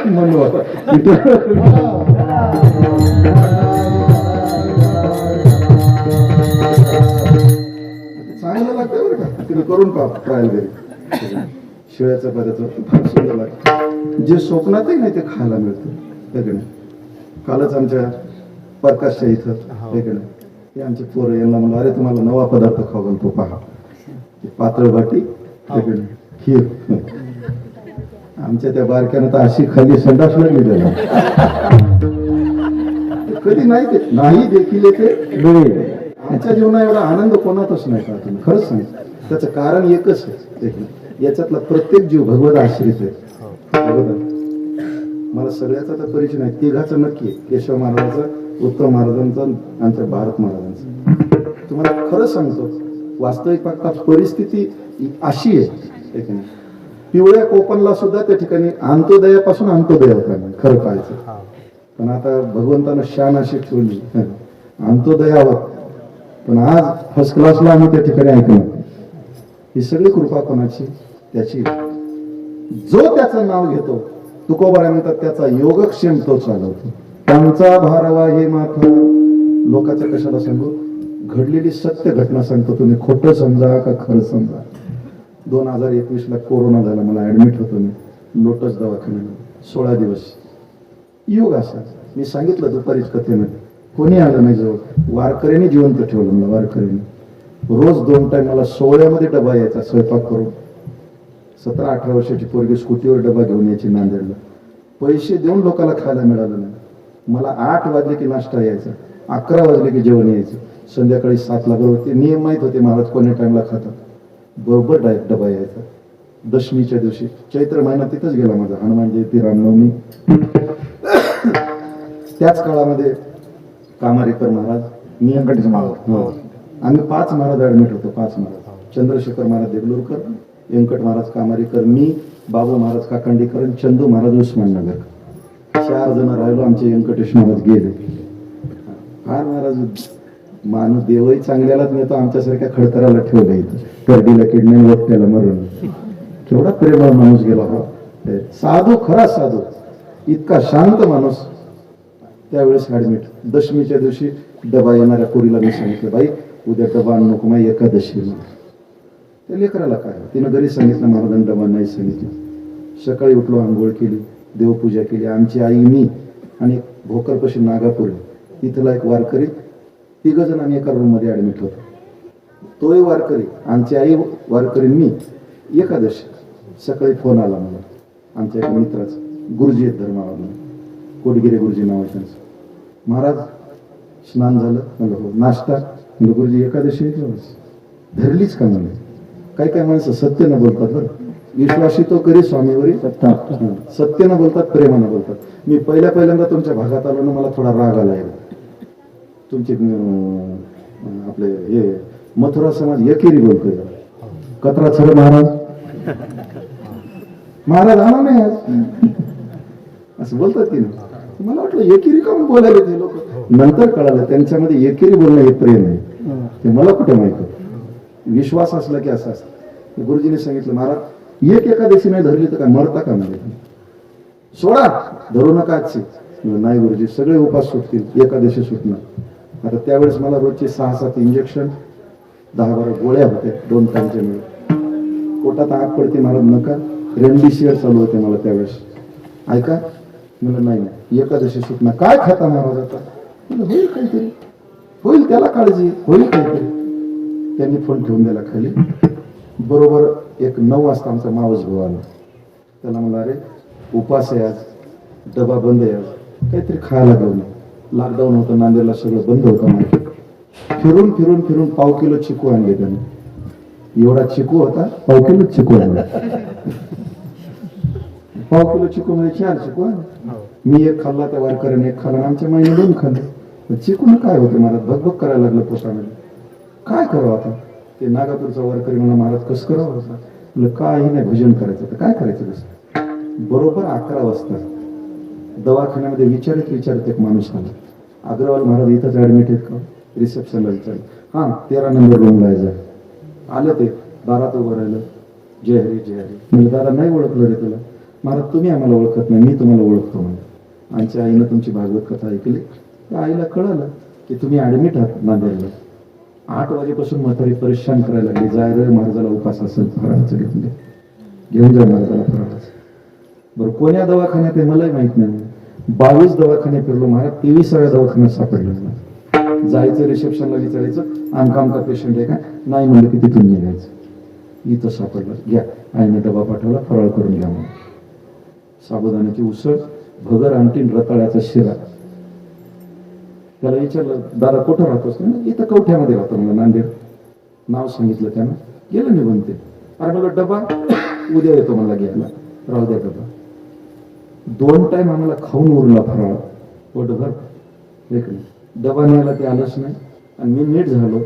मनोहरा. चांगलं लागतं बरं का, तुम्ही करून पहा ट्रायल घरी. शिळ्याचं पदार्थ फार सुंदर लागतं. जे स्वप्नातही नाही ते खायला मिळतं. कालच आमच्या प्रकाशच्या इथं हे आमचे पोरं यांना म्हणलं अरे तुम्हाला नवा पदार्थ खाऊ घालतो पहा. पातळ बाटी खीर. आमच्या त्या बारक्यानं तर अशी खाली संडास लागली त्याला. कधी नाही देखील ते आमच्या जीवनात एवढा आनंद कोणातच नाही का? तुम्ही खरंच सांगितलं. त्याचं कारण एकच आहे, याच्यातला प्रत्येक जीव भगवत आश्रित आहे. मला सगळ्याचा तर परिचय नाही, तिघाचा नक्की आहे. केशव महाराजांचा, उत्तम महाराजांचा, आमच्या भारत महाराजांचा. तुम्हाला खरं सांगतो, वास्तविक पाहता परिस्थिती अशी आहे की नाही, पिवळ्या कोकणला सुद्धा त्या ठिकाणी अंत्योदयापासून अंत्योदय होता खरं पाहायचं. पण आता भगवंतानं शान अशी ठेवली अंत्योदयावर, पण आज फर्स्ट क्लासला आम्ही त्या ठिकाणी ऐकलं. ही सगळी कृपा कोणाची? त्याची. जो त्याचं नाव घेतो, तुकोबारा म्हणतात त्याचा योगक्षेम तो चालवतो. त्यांचा भारवा हे माथा. लोकांचं कशाला सांगू? घडलेली सत्य घटना सांगतो. तुम्ही खोटं समजा का खरं समजा. 2021ला कोरोना झाला, मला ऍडमिट होतो मी लोटस दवाखान्यात 16 दिवस. योग असा मी सांगितलं दुपारीच कथेमध्ये, कोणी आलं नाही जवळ. वारकऱ्यांनी जिवंत ठेवलं मला. वारकऱ्यांनी रोज 2 टाइम मला 16मध्ये डबा यायचा स्वयंपाक करून. 17-18 वर्षाची पोरगी स्कूटीवर डबा घेऊन यायची नांदेडला. पैसे देऊन लोकांना खायला मिळालं नाही. मला 8 वाजले की नाश्ता यायचा, 11 वाजले की जेवण यायचं, संध्याकाळी 7ला बरोबर. ते नियम माहित होते महाराज कोण्या टाइमला खातात. बरोबर डबा यायचा. दशमीच्या दिवशी चैत्र महिना तिथंच गेला माझा. हनुमान जयंती, रामनवमी. त्याच काळामध्ये कामारेकर महाराज, मी आम्ही 5 महाराज ऍडमिट होतो. 5 महाराज, चंद्रशेखर महाराज देगलूरकर, व्यंकट महाराज कामारेकर, मी, बाबू महाराज काकंडीकर, चंदू महाराज उस्माननगर. 4 जण राहिलो. आमचे व्यंकटेश महाराज गेले. फार महाराज माणूस देवही चांगल्यालाच नेतो, आमच्यासारख्या खडतराला ठेवलं इथं. कर्दीला किडनी वट्याला मरण. केवढा प्रेमळ माणूस गेला हा. साधू, खरा साधू. इतका शांत माणूस. त्यावेळेस ऍडमिट दशमीच्या दिवशी डबा येणाऱ्या पोरीला मी सांगितलं, बाई उद्या डबा आणू नको, माई एकादशी आहे. त्या लेकराला काय, तिनं घरी सांगितलं, महाराजांनी डबा नाही सांगितलं. सकाळी उठलो, आंघोळ केली, देवपूजा केली. आमची आई, मी आणि भोकरपाशी नागापूर इथला एक वारकरी, तिघ जण आम्ही एका रूम मध्ये ऍडमिट होतो. तोही वारकरी, आमची आई वारकरी, मी. एकादशी सकाळी फोन आला मला आमच्या एका मित्राचा, गुरुजी आहेत धर्मावरून, कोटगिरे गुरुजी नाव आहे त्यांचं. महाराज स्नान झालं? म्हणलं हो. नाश्ता? म्हणलं गुरुजी एकादशी आहे का? धरलीच का? म्हणलं. काही काही माणसं सत्य न बोलतात बरं, विश्वासी तो करी स्वामीवरी सत्य न बोलतात, प्रेमानं बोलतात. मी पहिल्यांदा तुमच्या भागात आलो ना, मला थोडा राग आला आहे. तुमचे आपले हे मथुरा समाज एकेरी बोलतोय, कचरा सर महाराज आला नाही आज असं बोलतात की नाही. मला वाटलं एकेरी का बोलायला ते लोक. नंतर कळालं त्यांच्यामध्ये एकेरी बोलणं हे प्रेम आहे. ते मला कुठे माहिती. विश्वास असला की असं असतं. गुरुजीने सांगितलं, महाराज एक एकादशी नाही धरली तर काय मरता का? म्हणजे सोडा, धरू नका आजची. नाही गुरुजी, सगळे उपास सुटतील, एकादशी सुटणार. आता त्यावेळेस मला रोजचे 6-7 इंजेक्शन, 10-12 गोळ्या होत्या 2 टाइमच्या मिळून. पोटात आग पडते महाराज, नका. रेमडिसिविर चालू होते मला त्यावेळेस. ऐका म्हणलं, नाही एकादशी सुटणार. काय खाता महाराज आता? म्हणलं होईल काहीतरी, होईल, त्याला काळजी, होईल काहीतरी. त्यांनी फोन ठेवून दिला खाली. बरोबर 9 वाजता आमचा मावस भाऊ आला. त्याला म्हणला, अरे उपास आहे आज, डबा बंद आहे आज, काहीतरी खायला घेऊन. लॉकडाऊन होतं नांदेडला, सगळं बंद होतं मार्केट. फिरून 1/2 किलो चिकू आणले त्याने. एवढा चिकू होता, 1/2 किलो चिकू आणला. 1/2 किलो चिकू मध्ये 4 चिकू आणले. मी एक खाल्ला, त्या वारकऱ्याने एक खाल्ला, आमच्या माईने 2 खाल्ले. चिकून काय होतं महाराज, भगभग करायला लागलं पोटामध्ये. काय करावं आता? ते नागापूरचा वारकरी म्हणा, महाराज कसं करावं असं? म्हणलं काही नाही, भजन करायचं. तर काय करायचं कसं? बरोबर 11 वाजता दवाखान्यामध्ये विचारत एक माणूस आला, अग्रवाल महाराज इथंच ऍडमिट आहेत का? रिसेप्शनला विचारलं. हां, 13 नंबर रूमला जाय. आलं ते दारात उभं राहिलं, जय हरी जय हरी. म्हणजे दादा नाही ओळखलं रे तुला? महाराज तुम्ही आम्हाला ओळखत नाही, मी तुम्हाला ओळखतो. म्हणजे आमच्या आईनं तुमची भागवत कथा ऐकली. त्या आईला कळालं की तुम्ही ऍडमिट आहात नांदेडला. 8 वाजेपासून म्हातारी परेशान करायला लागली, जाय रे महाराजाला उपास असेल, फराळाचं घेऊन जा महाराजाला फराळाचं. बरं कोण्या दवाखान्यात आहे मलाही माहित नाही. 22 दवाखाने फिरलो महाराज, 23व्या दवाखान्यात सापडलं. जायचं रिसेप्शनला विचारायचं, आमका पेशंट आहे का? नाही म्हणलं की तिथून निघायचं. इथं सापडलं, घ्या. आईने डबा पाठवला, फराळ करून घ्या म्हणून. साबुदाण्याची उसळ, भगर आमटी, रताळ्याचा शिरा. त्याला विचारलं, दादा कुठं राहतोस? इथं कवठ्यामध्ये राहतो मला, नांदेड. नाव सांगितलं त्यानं, गेलं निघून ते. अरे मला डबा उद्या येतो मला घ्यायला, राहू द्या डबा. 2 टाइम आम्हाला खाऊन उरला फराळ पोटभर. एक नाही डबा न्यायला ते आलंच नाही. आणि मी नीट झालो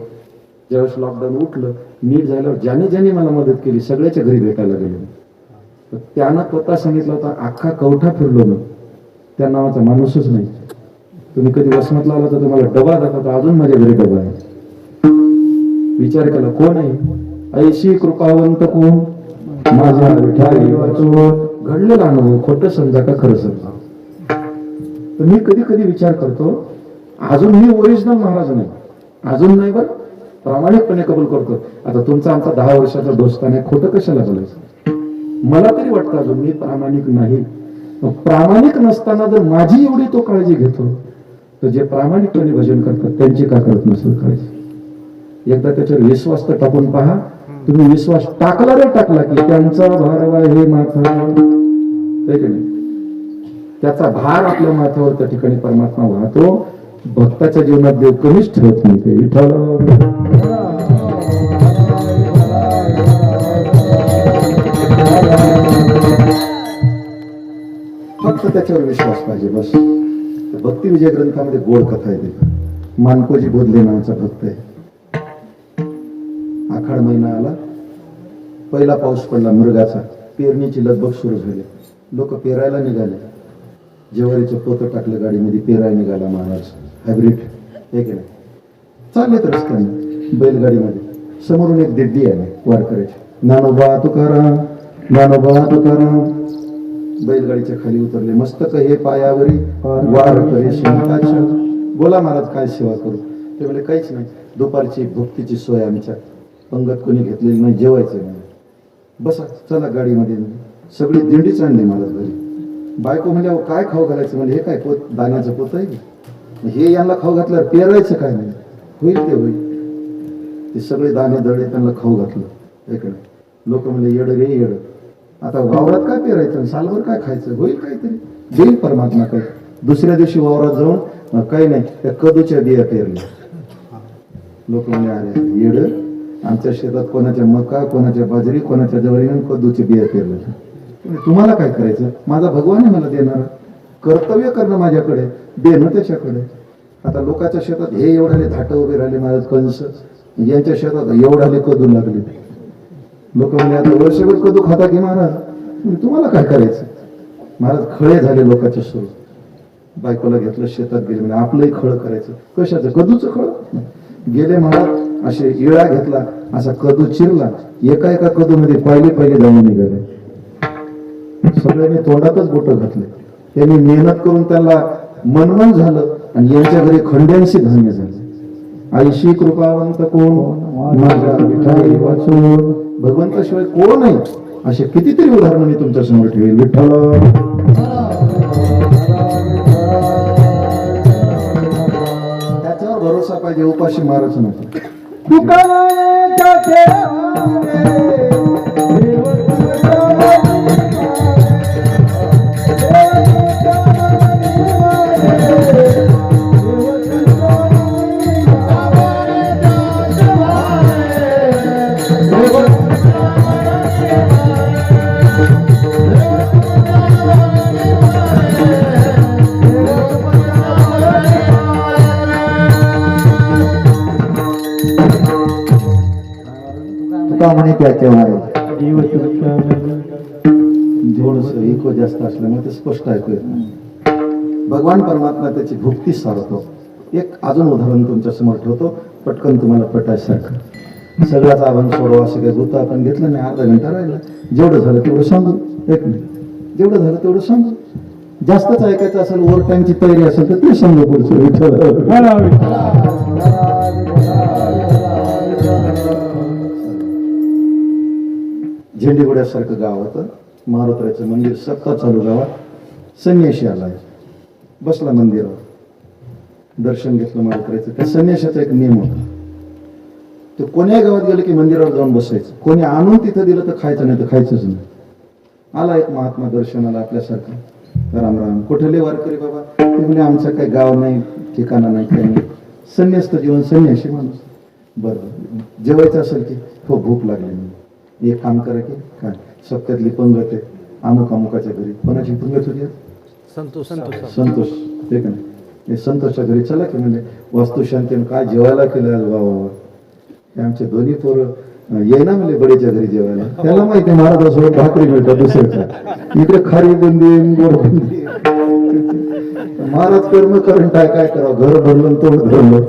ज्यावेळेस लॉकडाऊन उठलं, नीट झाल्यावर ज्याने मला मदत केली सगळ्याच्या घरी भेटायला गेलो. तर त्यानं पत्ता सांगितला होता, अख्खा कवठा फिरलो मी, त्या नावाचा माणूसच नाही. तुम्ही कधी वसमतला आला तर तुम्हाला डबा दाखवतो, अजून माझ्या घरी डबा आहे. विचार केला, कोण आहे? ऐशी कृपावंत कोण? माझ्या विठाई वाचून. घडलेला अनुभव, खोटं समजा का खरं समजा. तर मी कधी विचार करतो, अजून मी ओरिजिनल महाराज नाही, अजून नाही, बरं प्रामाणिकपणे कबूल करतो. आता तुमचा आमचा 10 वर्षाचा दोस्ताने, खोटं कशाला बोलायचं? मला तरी वाटतं अजून मी प्रामाणिक नाही. प्रामाणिक नसताना जर माझी एवढी तो काळजी घेतो, तर जे प्रामाणिकपणे भजन करतात त्यांची का करत नसेल काळजी? एकदा त्याच्यावर विश्वास तर टाकून पहा. तुम्ही विश्वास टाकला रे टाकला की त्यांचा भारवा हे माथा, त्याचा भार आपल्या माथ्यावर त्या ठिकाणी परमात्मा वाहतो. भक्ताच्या जीवनात देव कमीच ठेवत नाही. ते विठ्ठल फक्त त्याच्यावर विश्वास पाहिजे बस. भक्ती विजय ग्रंथामध्ये गोड कथा आहे. मानकोजी बोधले नावाचा भक्त आहे. आखाड महिना आला, पहिला पाऊस पडला मृगाचा, पेरणीची लगबग सुरू झाली. लोक पेरायला निघाले, ज्वारीचं पोतं टाकलं गाडीमध्ये, पेरायला निघाला महाराज. हायब्रिड एक आहे, चाललेत रस्त्याने बैलगाडीमध्ये. समोरून एक दिड्डी आहे वारकऱ्याची, ज्ञानोबा तुकाराम, ज्ञानोबा तुकाराम. बैलगाडीच्या खाली उतरले. मस्तक हे पायावरी वार करे संताच्या. बोला महाराज काय सेवा करू? ते म्हणजे काहीच नाही, दुपारची भुक्तीची सोय आमच्या पंगत कोणी घेतलेली नाही, जेवायचं नाही. बसा चला गाडीमध्ये. सगळी दिंडीच आणली महाराज घरी. बायको म्हणजे अहो काय खाऊ घालायचं? म्हणजे हे काय पोत दाण्याचं पोत आहे की? हे यांना खाऊ घातल्यावर पेरायचं काय नाही? होईल ते होईल. ते सगळे दाणे दळे त्यांना खाऊ घातलं. इकडे लोक म्हणजे येड रे येड, आता वावरात काय पेरायचं, सालभर काय खायचं? होईल काहीतरी, देईल परमात्मा काही. दुसऱ्या दिवशी वावरात जाऊन काही नाही, त्या कदूच्या बिया पेरल्या. लोक म्हणजे अरे येड, आमच्या शेतात कोणाच्या मका, कोणाच्या बाजरी, कोणाच्या ज्वारी, कदूचे बिया पेरल्या. तुम्हाला काय करायचं? माझा भगवान आहे मला देणार. कर्तव्य करणं माझ्याकडे, देणं त्याच्याकडे. आता लोकांच्या शेतात हे एवढाले धाट उभे राहिले महाराज कंस, यांच्या शेतात एवढाले कदू लागले. लोक म्हणजे आता वर्षभर कदू खाता की महाराज? तुम्हाला काय करायचं? महाराज खळे झाले लोकांच्या सुरू. बायकोला घेतलं शेतात गेले, म्हणजे आपलंही खळ करायचं. कशाचं? कदूचं खळ. गेले महाराज, असे इळा घेतला, असा कदू चिरला, एका एका कदू मध्ये पहिले दाणे निघाले. सगळ्यांनी तोंडातच बोट घातले. त्यांनी मेहनत करून त्यांना मनमन झालं आणि यांच्या घरी खंड्यांशी धान्य झाले. आईशी कृपावंत कोण माझ्या विठ्ठल वाचून, भगवंताशिवाय कोण आहे? असे कितीतरी उदाहरणं मी तुमच्या समोर ठेवेल. विठ्ठल त्याच्यावर भरोसा पाहिजे, उपाशी मारच नको. म्हणे त्याच्यावर थोडस इको जास्त असल्यामुळे ते स्पष्ट ऐकू येत नाही. भगवान परमात्मा त्याची भुक्ती सारतो. एक अजून उदाहरण तुमच्या समोर ठेवतो, पटकन तुम्हाला पटायसारखं. सगळ्याच आव्हान सोडवा असं काही होतं आपण घेतलं नाही. अर्धा घंटा राहिला, जेवढं झालं तेवढं सांगू. एक मिनिट, जेवढं झालं तेवढं सांगू. जास्तच ऐकायचं असेल, ओव्हर टाइमची तयारी असेल तर ते सांगू पुढचं. झेंडीगुड्यासारखं गाव होतं, मारुतीचं मंदिर सत्ता चालू गावात. संन्याशी आलाय, बसला मंदिरावर, दर्शन घेतलं मारुतीचं. त्या संन्याशाचा एक नियम होता, ते कोण्याही गावात गेलं की मंदिरावर जाऊन बसायचं. कोणी आणून तिथं दिलं तर खायचं, नाही तर खायचंच नाही. आला एक महात्मा दर्शनाला आपल्यासारखा, राम राम. कुठले वारकरी बाबा? ते म्हणजे आमचं काही गाव नाही, ठिकाणा नाही, काही नाही. संन्यास्त जीवन, संन्याशी माणूस. बरं, जेवायचं असेल की हो भूक लागली म्हणून. एक काम करा की काय, सप्त्यातली पंगत आहे अमुक अमुकाच्या घरी. कोणाची पंगत होती? संतोष. ते का नाही, संतोषच्या घरी चला की म्हणजे वास्तुशांतीनं काय जेवायला केलं आज. वा. हे आमचे दोन्ही पोरं येईना म्हणजे बडीच्या घरी जेवायला. त्याला माहिती आहे महाराजासोबत भाकरी मिळतात दुसरं काय. इकडे खारी बुंदी, गोड बुंदी. महाराज कर्म करून काय करावं, घर भरलं तोंड भरलं.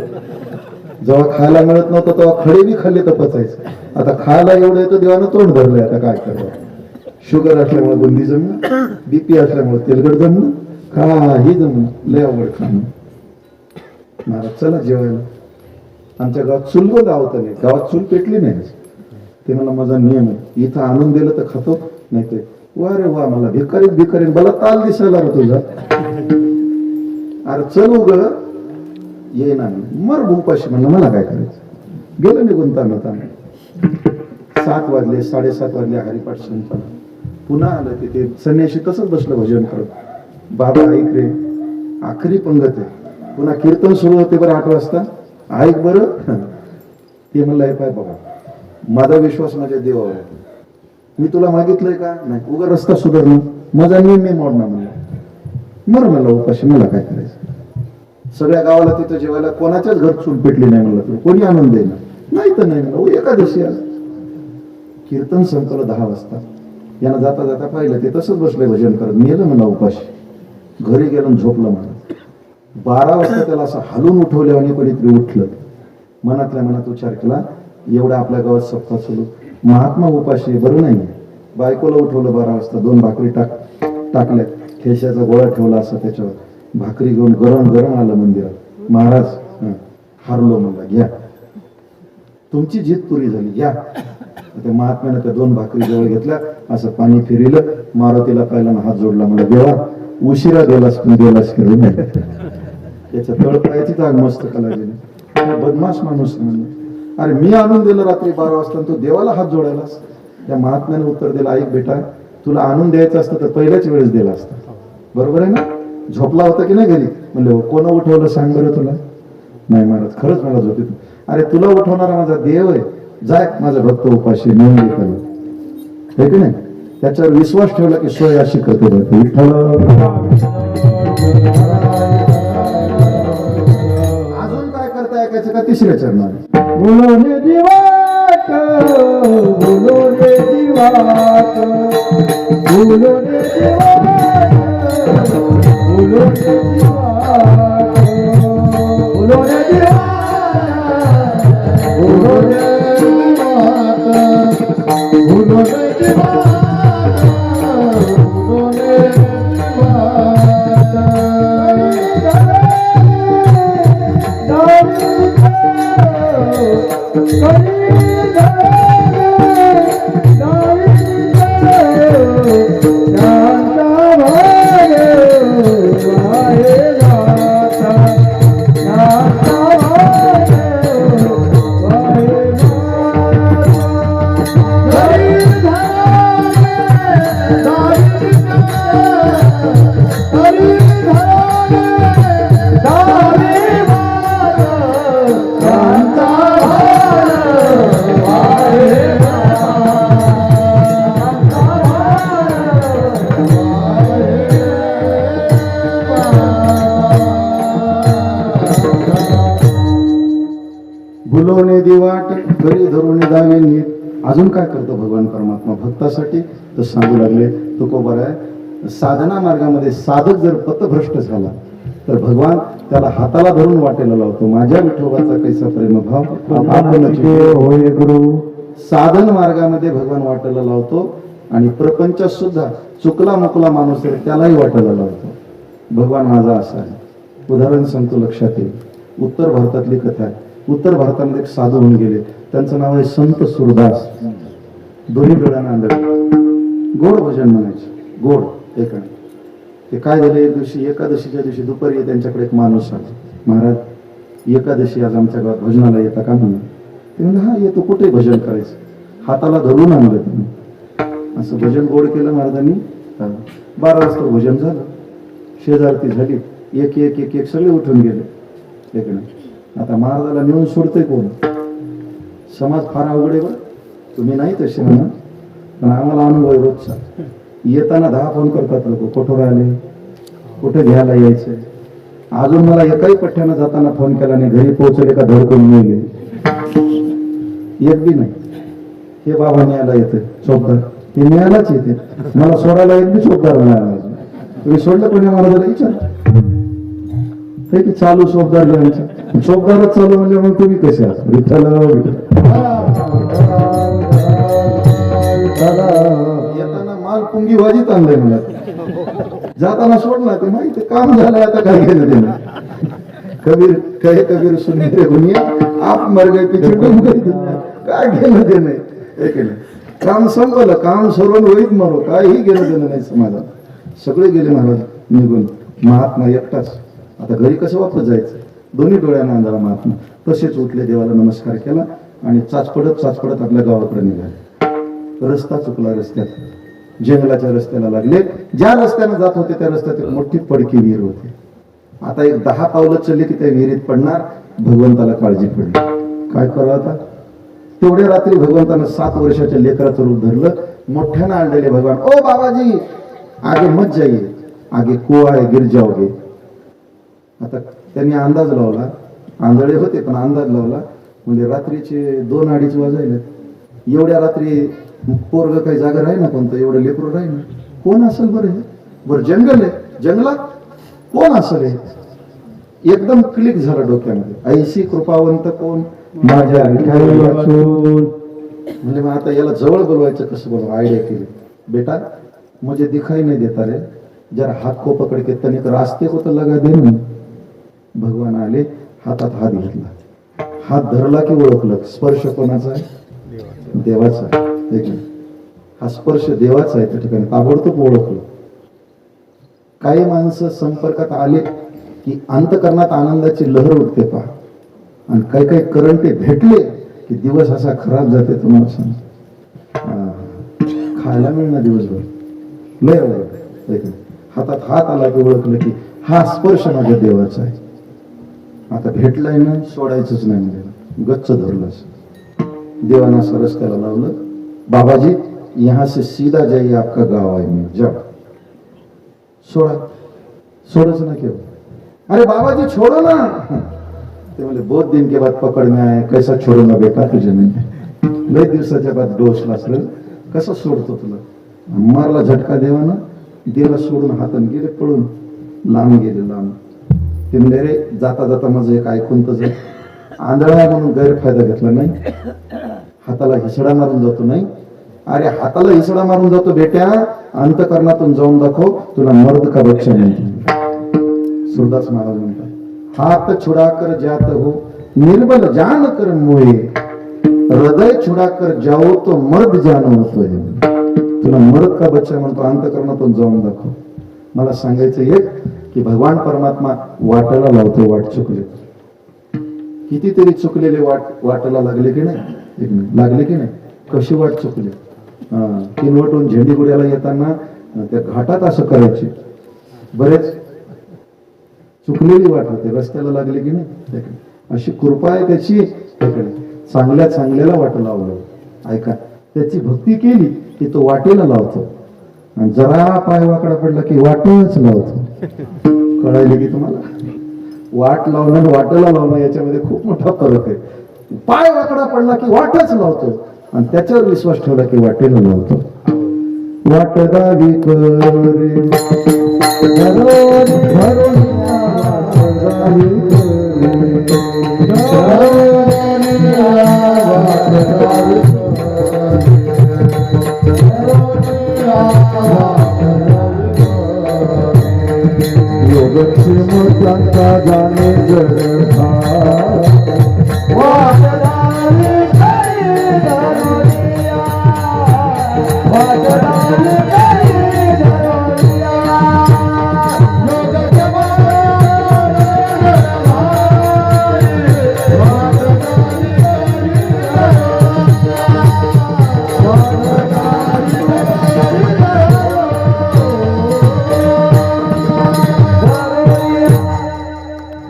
जेव्हा खायला मिळत नव्हतं तेव्हा खडे बी खाल्ले तर पचायचं. आता खायला एवढं येतं, देवानं तोंड धरलंय. आता काय करावं? शुगर असल्यामुळे बुंदी जमलं, बीपी असल्यामुळे तेलगड जमलं, काही जमलं. लय आवड खाणं. महाराज चला जेवायला. आमच्या गावात चूल पण आवत नाही, गावात चूल पेटली नाही. ते मला माझा नियम आहे, इथं आणून दिलं तर खातो, नाही ते वा रे वा. मला भिकारीन मला ताल दिसायला तुझा. अरे चल उग येईना मर भूपाशी. म्हणलं मला काय करायचं. गेलं निघून ताना. 7 वाजले, 7:30 वाजले, हरिपाठ संपला. पुन्हा आलं तिथे संन्याशी तसंच बसलं भजन करत. बाबा ऐक रे, आखरी पंगत आहे, पुन्हा कीर्तन सुरू होते बरं 8 वाजता. ऐक बरं. ते म्हणलं हे पाय बाबा, माझा विश्वास माझ्या देवावर आहे. मी तुला मागितलंय का? नाही. उगा रस्ता सुधारणं माझा नियम मी मोडणार. म्हणलं मर मला उपाशी, मला काय करायचं. सगळ्या गावाला तिथं जेवायला कोणाच्याच घर चूल पेटली नाही. म्हणलं कोणी आणून देईना. नाही तर नाही म्हणलं. एकादशी आज कीर्तन संपलं 10 वाजता. यानं जाता जाता पाहिलं ते तसंच बसलंय भजन करत. मी येलं मला उपाशी. घरी गेलं झोपलं. मला 12 वाजता त्याला असं हलून उठवल्या आणि कोणीतरी उठलं. मनातल्या मनात विचार केला, एवढा आपल्या गावात सप्ताह चालू, महात्मा उपाशी बरं नाही. बायकोला उठवलं 12 वाजता, 2 भाकरी टाक टाकल्या, ठेशाचा गोळा ठेवला असं त्याच्यावर, भाकरी घेऊन गरम गरम आलं मंदिरात. महाराज हारलो म्हणला, घ्या तुमची जीत पुरी झाली, घ्या. त्या महात्म्यानं त्या 2 भाकरी जवळ घेतल्या, असं पाणी फिरलं, मारुतीला पहिला हात जोडला, म्हणलं देवा उशिरा दिलास पण दिलास करून. त्याच्या तळपायाची जाग मस्त कलाजीने, बदमाश माणूस म्हणलं, अरे मी आणून दिलं रात्री 12 वाजता, तू देवाला हात जोडायलास. त्या महात्म्याने उत्तर दिलं, ऐक बेटा, तुला आणून द्यायचं असतं तर पहिल्याच वेळेस दिला असतं, बरोबर आहे ना. झोपला होता की नाही घरी, म्हणलं कोण उठवलं सांग बरं तुला. नाही महाराज खरंच मला झोपेत. अरे तुला उठवणारा माझा देव आहे, जाय माझा भक्त उपाशी नेऊन दे त्याला, हे की नाही. त्याच्यावर विश्वास ठेवला की सोय अशी करते बघ विठ्ठल. अजून काय करता ऐकायचं का तिसऱ्या चरणात, बोलो रे दिवाट, बोलो रे दिवाट, बोलो रे दिवाट, बोलो रे दिवाट, बोलो रे दिवाट, बोलो रे दिवाट, बोलो रे दिवाट, बोलो रे भुलवणे दिवाट, घरी धरून दावे नीट. अजून काय करतो भगवान परमात्मा भक्तासाठी, तर सांगू लागले तुकोबर आहे, साधना मार्गामध्ये साधक जर पथभ्रष्ट झाला तर भगवान त्याला हाताला धरून वाटेला लावतो, माझ्या विठोबाचा कैसा प्रेमभाव आपण होय गुरु. साधन मार्गामध्ये भगवान वाटेला लावतो आणि प्रपंचात सुद्धा चुकला मुकला माणूस आहे त्यालाही वाटेला लावतो. भगवान माझा असा आहे. उदाहरण सांगतो लक्षात येईल. उत्तर भारतातली कथा आहे. उत्तर भारतामध्ये एक साधू होऊन गेले, त्यांचं नाव आहे संत सुरदास. दोन्ही डोळ्यांना आंधळे, गोड भजन म्हणायचे, गोड एकाने. ते काय झालं, एक दिवशी एकादशीच्या दिवशी दुपारी त्यांच्याकडे एक माणूस आला, महाराज एकादशी आज आमच्या गावात भजनाला येता का म्हणून. ते म्हणलं हा येतो, कुठे भजन करायचं. हाताला धरून आणलं त्यांनी, असं भजन गोड केलं महाराजांनी. 12 वाजता भजन झालं, शेजारती झाली, एक एक एक एक सगळे उठून गेले एकाने. आता महाराजाला नेऊन सोडतोय कोण. समाज फार अवघड आहे बरं, तुम्ही नाही तसे म्हणा, पण आम्हाला अनुभव आहे रोजचा. येताना 10 फोन करतात लोक, कुठं राहिले, कुठे घ्यायला यायचंय. अजून मला एकाही पठ्ठ्यानं जाताना फोन केला नाही, घरी पोहोचले का धडकून मिळले, एक बी नाही. हे बाबा न्यायला येते चोपदार, हे न्यायलाच येते, मला सोडायला एक बी चोपदार मिळाला. तुम्ही सोडलं कोणी महाराजाला विचार, हे की चालू चोपदार यांचा चोपदारच चालू म्हणजे मग तुम्ही कसे आहात. येताना माल पुंगी वाजीत आणलाय मला, जाताना सोडला ते माहिती काम झालंय, आता काय केलं त्याने. कबीर कहे कबीर सुनी रे दुनिया, आप मर गए पीछे डूब गई दुनिया. काय गेलं ते नाही, हे केलं काम संपलं, काम सोडून वहीत मारो, काही गेलं देणं नाही समाजात. सगळे गेले महाराज निघून, महात्मा एकटाच. आता घरी कसं वापस जायचं, दोन्ही डोळ्यांना अंधारा महात्मा. तसेच उठले, देवाला नमस्कार केला आणि चाचपडत आपल्या गावाकडे निघाले. रस्ता चुकला, रस्त्यात जंगलाच्या रस्त्याला लागले. ज्या रस्त्याने जात होते त्या रस्त्यात एक मोठी पडकी विहीर होती. आता एक 10 पावलं चालली की त्या विहिरीत पडणार. भगवंताला काळजी पडली, काय करावं आता. तेवढ्या रात्री भगवंतानं 7 वर्षाच्या लेकराचं रूप धरलं. मोठ्यानं आणलेले भगवान, ओ बाबाजी आगे मत जाईये, आगे कुआ आहे, गिर जाओगे. आता त्यांनी अंदाज लावला, आंधळे होते पण अंदाज लावला, म्हणजे रात्रीचे 2-2:30 वाजायले. एवढ्या रात्री पोरग काही जागा राही ना, कोणतं एवढं लेकरू राही ना, कोण असेल बरं. बरं जंगल आहे, जंगलात कोण असेल. एकदम क्लिक झालं डोक्यामध्ये, ऐशी कृपावंत कोण माझ्या म्हणजे मग आता याला जवळ बोलवायचं कसं बोलवा. आयडिया केली, बेटा मुझे दिखाई नाही देता रे, जरा हाथ को पकड़ के तनिक रास्ते को तो लगा दे ना. भगवान आले, हातात हात घेतला, हात धरला की ओळखलं स्पर्श कोणाचा आहे? देवाचा आहे. ठीक आहे? हा स्पर्श देवाचा आहे. त्या ठिकाणी ताबडतोब ओळखलं. काही माणसं संपर्कात आले की अंतकरणात आनंदाची लहर उठते पहा, आणि काही काही करंटे भेटले की दिवस असा खराब जाते. तुम्हाला सांग, खायला मिळणार दिवसभर लय आवडत. हातात हात आला की ओळखलं की हा स्पर्श माझ्या देवाचा आहे. आता भेटलाय ना, सोडायचंच नाही म्हणजे गच्च धरलंच. देवाना असं रस्त्याला लावलं, बाबाजी यहाँ से सीधा जाइए, आपका गाव आहे, मी जाओ. सोडा, सोडच ना केवळ. अरे बाबाजी छोड़ो ना. ते बोले बहुत दिन के बाद पकड़ में आए, कैसा छोड़ो ना बेटा तुझे नाही. लय दिवसाच्या बाद डोस लासलं, कसं सोडतो तुला? मारला झटका देवानं, देवा सोडून हाताने गेले पळून, लांब गेले लांब. ते म्हणजे रे जाता जाता माझं एक ऐकून तसं आंधळा आहे म्हणून गैरफायदा घेतला नाही. हाताला हिसडा मारून जातो नाही. अरे हाताला हिसडा मारून जातो बेट्या, अंतकरणातून जाऊन दाखव तुला मर्द का बच्चा म्हणतो. सूरदास महाराज म्हणतात, हात छुडाकर जात हो निर्बल जान कर मोहे, हृदय छुडाकर जाओ तो मर्द जान होतोय. तुला मर्द का बच्चा म्हणतो, अंतकरणातून जाऊन दाखव. मला सांगायचं एक की भगवान परमात्मा वाटाला लावतो. वाट चुकले कितीतरी चुकलेले वाटाला लागले की नाही? एक मिनिट, लागले की नाही? कशी वाट चुकली? किनवटून झेंडीगुड्याला येताना त्या घाटात असं करायचे, बरेच चुकलेली वाट होते, रस्त्याला लागले की नाही? अशी कृपा आहे त्याची. चांगल्या चांगल्याला वाट लावलं. ऐका, त्याची भक्ती केली की तो वाटेला लावतो, आणि जरा पाय वाकडा पडला की वाटच लावतो. कळायले की तुम्हाला? वाट लावणं वाटेला लावणं याच्यामध्ये खूप मोठा फरक आहे. पाय वाकडा पडला की वाटच लावतो, आणि त्याच्यावर विश्वास ठेवला की वाटेला लावतो. वाट दावी करे जाने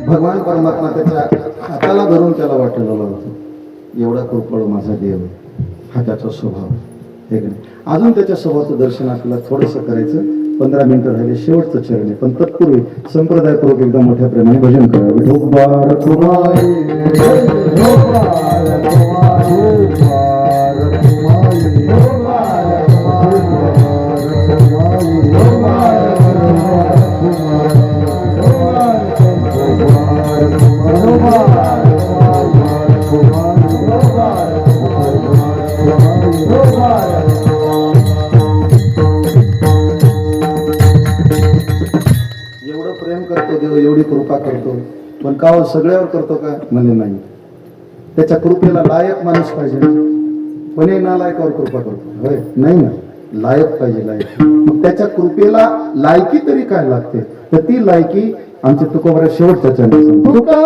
भगवान परमात्मा त्याच्या हाताला धरून त्याला वाटेला लावतो. एवढा कृपळ माझा देव आहे. हा त्याचा स्वभाव आहे. अजून त्याच्या स्वभावाचं दर्शन आपल्याला थोडंसं करायचं. 15 मिनिटं राहिले, शेवटचं चरण आहे. पण तत्पूर्वी संप्रदायपूर्वक एकदा मोठ्या प्रेमाने भजन करा. विठोबा रखुमाई, एवढं प्रेम करतो देव, एवढी कृपा करतो, पण का हो सगळ्यावर करतो का? म्हणे नाही. त्याच्या कृपेला लायक माणूस पाहिजे, पण हे नालायकावर कृपा करतो. होय नाही ना, लायक पाहिजे, लायक. मग त्याच्या कृपेला लायकी तरी काय लागते? तर ती लायकी आमचे तुकोबरा शेवटच्या चरणी तुका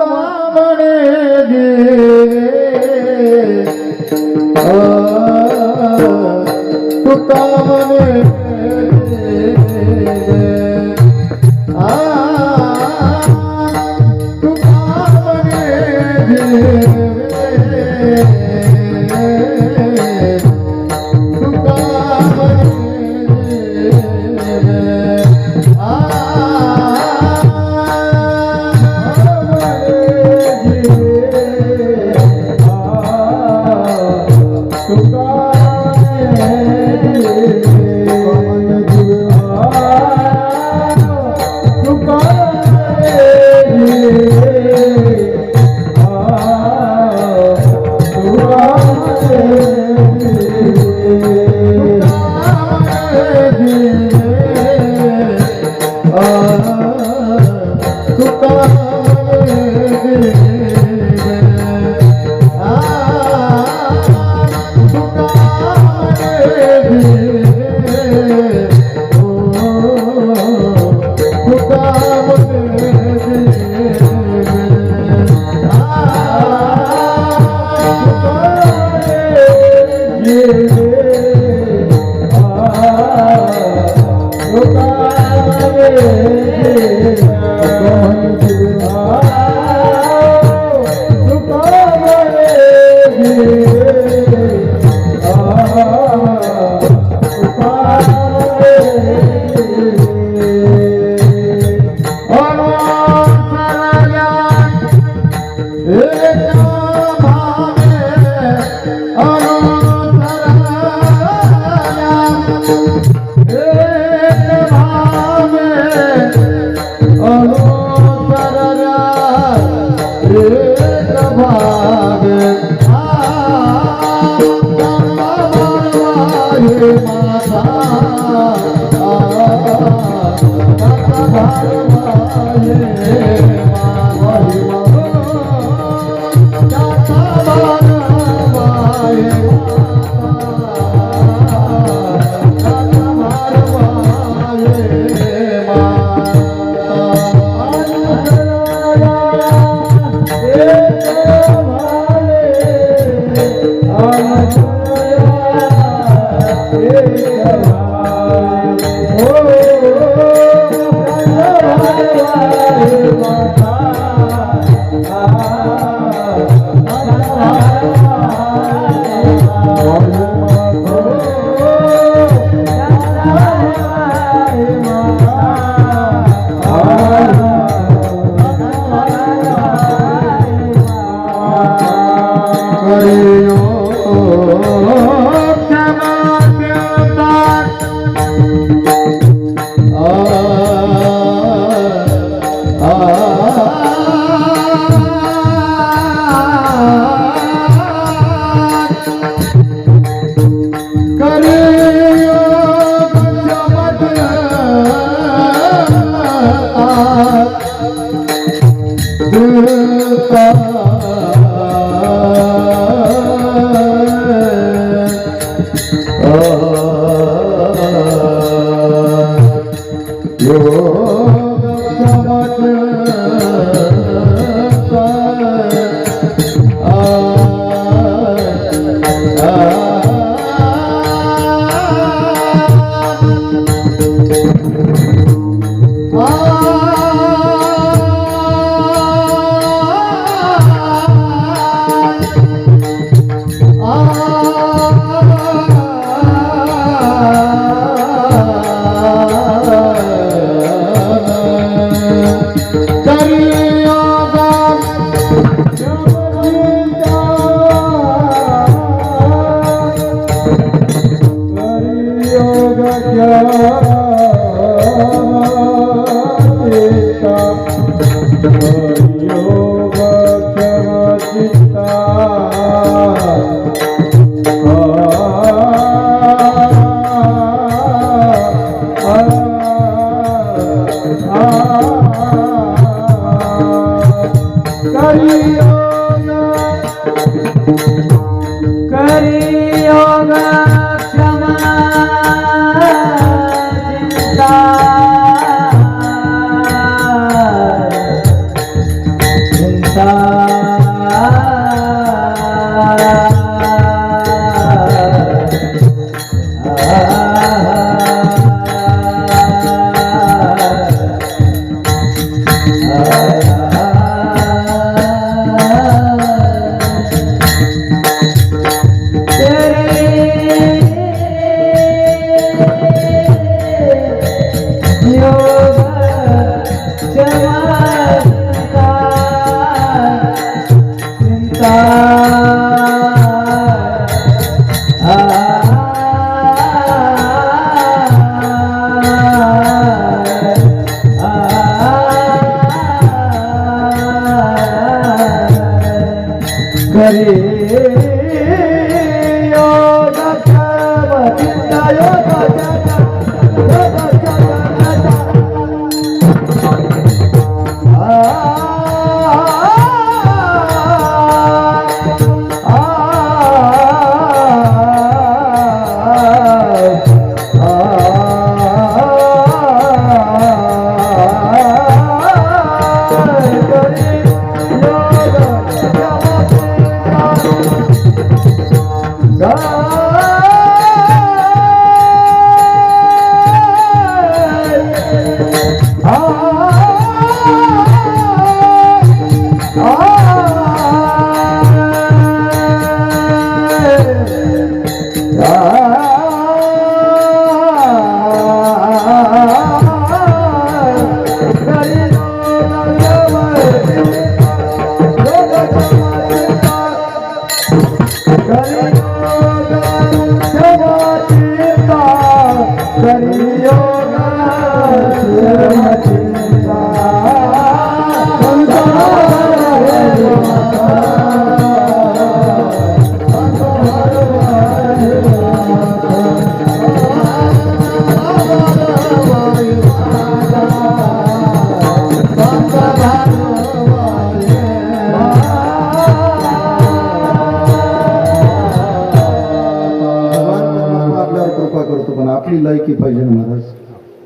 लायकी पाहिजे ना महाराज.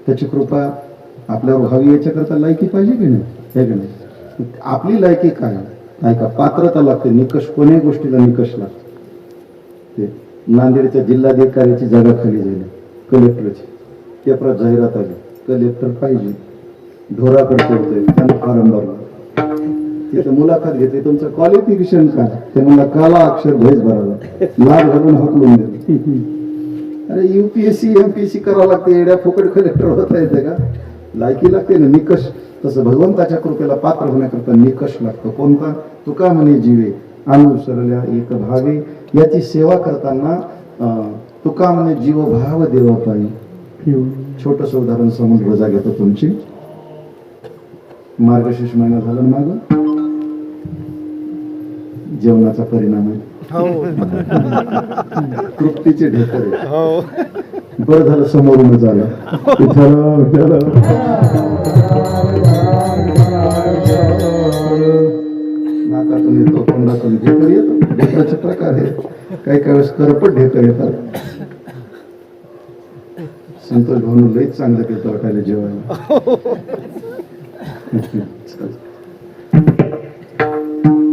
त्याची कृपा आपल्यावर व्हावी याच्याकरता लायकी पाहिजे की नाही, हे की नाही. आपली लायकी काय ऐका, पात्रता लागते. निकष कोणत्याही गोष्टीला निकष लागते. ते नांदेडच्या जिल्हाधिकाऱ्याची जागा खाली झाली, कलेक्टरची. पेपरात जाहिरात आली, कलेक्टर पाहिजे. ढोराकडे चढतोय, त्यांना फॉर्म भरला. तिथं मुलाखत घेतली, तुमचं क्वालिफिकेशन काय? ते मला काला अक्षर भैस भरायला लाल घालून हकलून दिलं. अरे UPSC MPSC करावं लागते, एवढ्या फुकट कलेक्टर होता येते का? लायकी लागते ना, निकष. तसं भगवंताच्या कृपेला पात्र होण्याकरता निकष लागतो. कोणता? तुका म्हणे जीवे अनुसरल्या एक भावे. याची सेवा करताना तुका म्हणे जीव भाव देवा पायी. छोटस उदाहरण समोर रजा घेतो तुमची. मार्गशीर्ष महिना झाला ना माग, जेवणाचा परिणाम आहे. तृप्तीचे ढेकर बरं झालं समोरूनच आलं. नाकातून येतो, तोंडातून ढेकर येतो. ढेकराचे प्रकार आहे. काही काही वेळेस करपट ढेकर येतात. संतोष भाऊन लईच चांगलं केलं वाटायला जेवायला.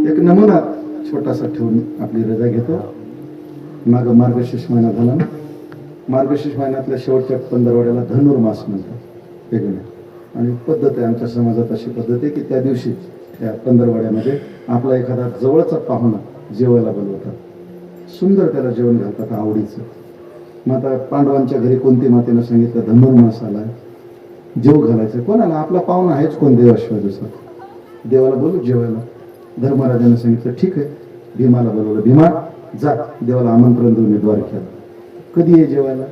एक नमुना छोटासा ठेवून आपली रजा घेतो. मार्गशीर्ष महिना झाला ना. मार्गशीर्ष महिन्यातल्या शेवटच्या पंधरवड्याला धनुर्मास म्हणतात, वेगळं. आणि पद्धत आहे आमच्या समाजात, अशी पद्धत आहे की त्या दिवशी त्या पंधरवड्यामध्ये आपला एखादा जवळचा पाहुणा जेवायला बोलवतात. सुंदर त्याला जेवण घालतात आवडीचं. मग आता पांडवांच्या घरी कोणती मातेनं सांगितलं धनुर्मास आलाय, जेव घालायचं. कोणाला? आपला पाहुणा आहेच कोण, देवाशिवाय दुसरा. देवाला बोलू जेवायला. धर्मराजाने सांगितलं ठीक आहे. भीमाला बोलवलं. भीमा जा, देवाला आमंत्रण देऊन द्वारकेला. कधी ये जेवायला?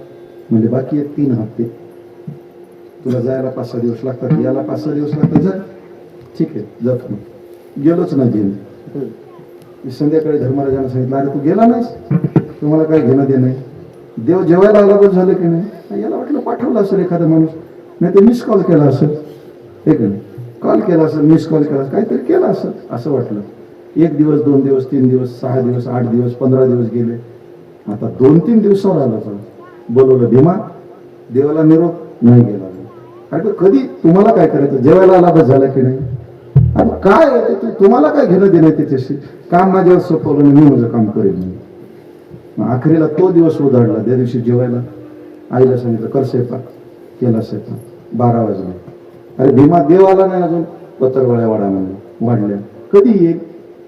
म्हणजे बाकी आहेत 3 हप्ते. तुला जायला 5-6 दिवस लागतात, याला 5-6 दिवस लागतात. जा, ठीक आहे जातो. गेलोच ना जेल. संध्याकाळी धर्मराजाने सांगितलं अरे तू गेला नाहीस, तुम्हाला काय घेणं देणं नाही. देव जेवायला आला बस झालं की नाही. याला वाटलं पाठवलं असेल एखादा माणूस, नाही तर मिस कॉल केला असेल, हे की नाही. कॉल केला असेल, मिस कॉल केला असेल, काहीतरी केला असेल असं वाटलं. 1 दिवस 2 दिवस 3 दिवस 6 दिवस 8 दिवस 15 दिवस गेले. आता 2-3 दिवसावर आला पण बोलवलं. भीमा देवाला निरोप नाही गेला. अरे कधी तुम्हाला काय करायचं? जेवायला आला बस झाला की नाही. अरे काय आहे ते, तुम्हाला काय घेणं देणं त्याच्याशी? काम माझ्यावर सोपवलं, मी माझं काम करेन. मग आखरीला तो दिवस उधाडला. त्या दिवशी जेवायला आईला सांगितलं कर स्वयंपाक. केला स्वयंपाक. 12 वाजले. अरे भीमा देव आला नाही अजून. पत्रवळ्या वाडा म्हणून वाढल्या. कधी येईल?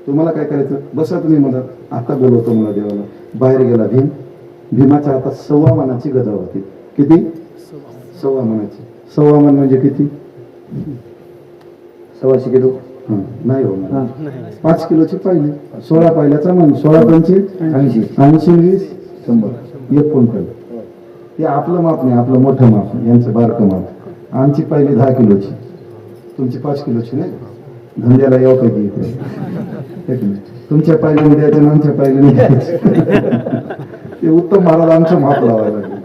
तुम्हाला काय करायचं? बसा तुम्ही म्हणत, आता बोलवतो मला देवाला. बाहेर गेला भीम. भीमाच्या हातात 1.25 मानाची गदा होती. किती? 1.25 मानाची. 1.25 मान म्हणजे किती? 125 किलो. नाही होणार. 5 किलोची पाहिली. 16 पाहिल्याचा मान. 16 पंचे 80. 80 20 100. 1 क्विंटल. हे आपलं माप नाही, आपलं मोठं माप, यांचं बारकं माप. आमची पाहिली 10 किलोची, तुमची 5 किलोची नाही. धंद्याला यावं पाहिजे इकडे. तुमच्या पाहिल्याने द्यायचं, आमच्या पाहिल्याने द्यायचं. ते उत्तम महाराज आमचं माप लावायला लागले.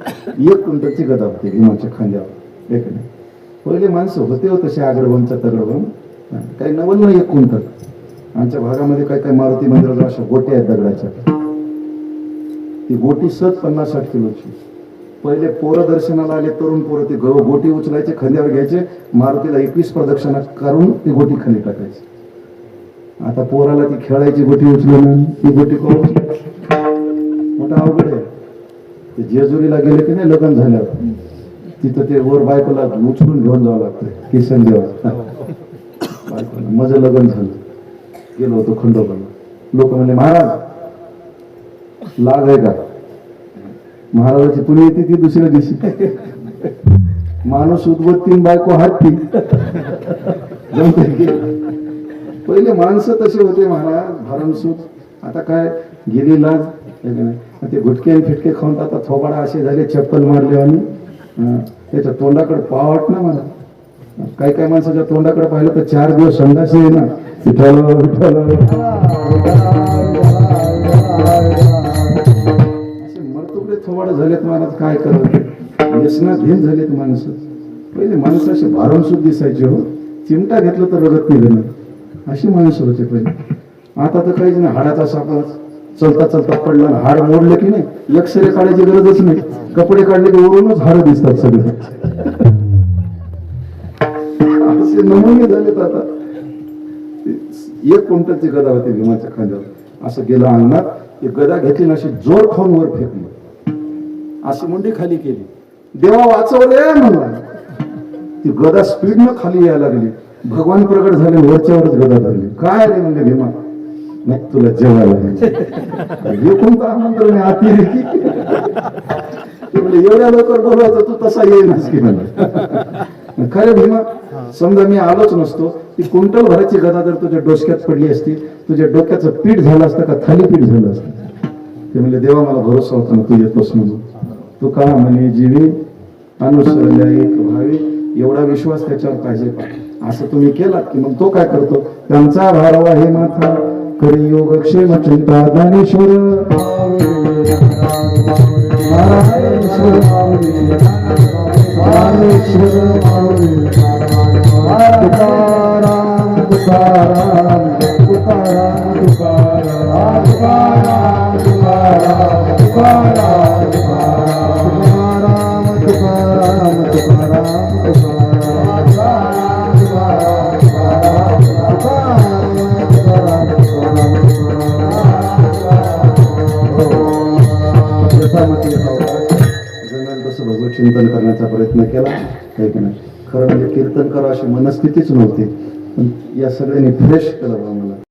1 क्विंटलची गदा होती भीमाच्या खांद्यावर, एक नाही. पहिले माणसं होते हो तसे आगडबमच्या तगडबम. काही नवल नाही 1 क्विंटल. आमच्या भागामध्ये काय काय मारुती मंदिराच्या अशा गोट्या आहेत दगडाच्या. ती गोटी सहज 50-60 किलोची. पहिले पोरं दर्शनाला आले, तरुण पोरं ते गोटी उचलायचे, खांद्यावर घ्यायचे, मारुतीला 21 प्रदक्षिणा करून ती गोटी खाली टाकायची. आता पोराला ती खेळायची गोटी उचलून ती गोटी करून मोठा अवघड आहे. ते जेजुरीला गेले की नाही लग्न झाल्यावर, तिथं ते वर बायकोला उचलून घेऊन जावं लागतं. किसन देवा बायकोला. माझं लग्न झालं, गेलो होतो खंडोबाला. लोक म्हणले महाराज लाज आहे का? महाराजाची पुणे येते ती दुसऱ्या दिवशी. माणूस उद्बत्ती बायको हत्ती. पहिले माणसं तसे होते महाराज, भरणसूत. आता काय गेली लाज. ते गुटके आणि फिटके खाऊन आता थोबाडा असे झाले, चप्पल मारले. आणि त्याच्या तोंडाकडे पावट ना मला. काही काही माणसाच्या तोंडाकडे पाहिलं तर 4 दिवस संडास आहे ना. विठ्ठल विठ्ठल थोबाड झालेत महाराज. काय करावं? व्यसनात घेऊन झालेत माणसं. पहिले माणसं असे भारमसूद दिसायचे हो. चिमटा घेतलं तर रगत निघणार, अशी माणसं होते पहिले. आता तर काहीच नाही. हाडाचा सापळाच चलता चलता पडलं आणि हाड मोडलं की नाही एक्सरे काढायची गरजच नाही, कपडे काढले की वरूनच हाड दिसतात सगळे. असे नमुने झालेत आता. एक क्विंटलची गदा होती भीमाच्या खांद्यावर, असं गेला अंगणात, ती गदा घेतली ना अशी जोर खाऊन वर फेकली, अशी मुंडी खाली केली, देवा वाचव रे म्हणला. ती गदा स्पीडनं खाली यायला लागली, भगवान प्रगट झाले, वरच्यावरच गदा धरली. काय रे म्हणजे भीमा, नाही तुला जेवायला हे कोणतं आमंत्रण आहे अतिरेकी. ते म्हणजे एवढ्या लवकर बोलवायचं तू तसा येईनच की म्हणजे. खरे भीमा, समजा मी आलोच नसतो, ती क्विंटल भराची गदा जर तुझ्या डोसक्यात पडली असती, तुझ्या डोक्याचं पीठ झालं असतं का थालीपीठ झालं असतं. ते म्हणजे देवा मला भरोसा होता ना तू येतोस म्हणून. तू का म्हणे जीवी अनुसरल्या एक व्हावी, एवढा विश्वास त्याच्यावर पाहिजे. असं तुम्ही केलात की मग तो काय करतो, त्यांचा भारवा हे माथा करी योग क्षेम चिंता ज्ञानेश्वर तुकाराम तुकाराम तुकाराम तुकाराम तुकाराम तुकाराम तुकाराम तुकाराम तसं भगवत चिंतन करण्याचा प्रयत्न केला आहे की नाही. खरं म्हणजे कीर्तन करा अशी मनस्थितीच नव्हती, पण या सगळ्यांनी फ्रेश केलं बा मला.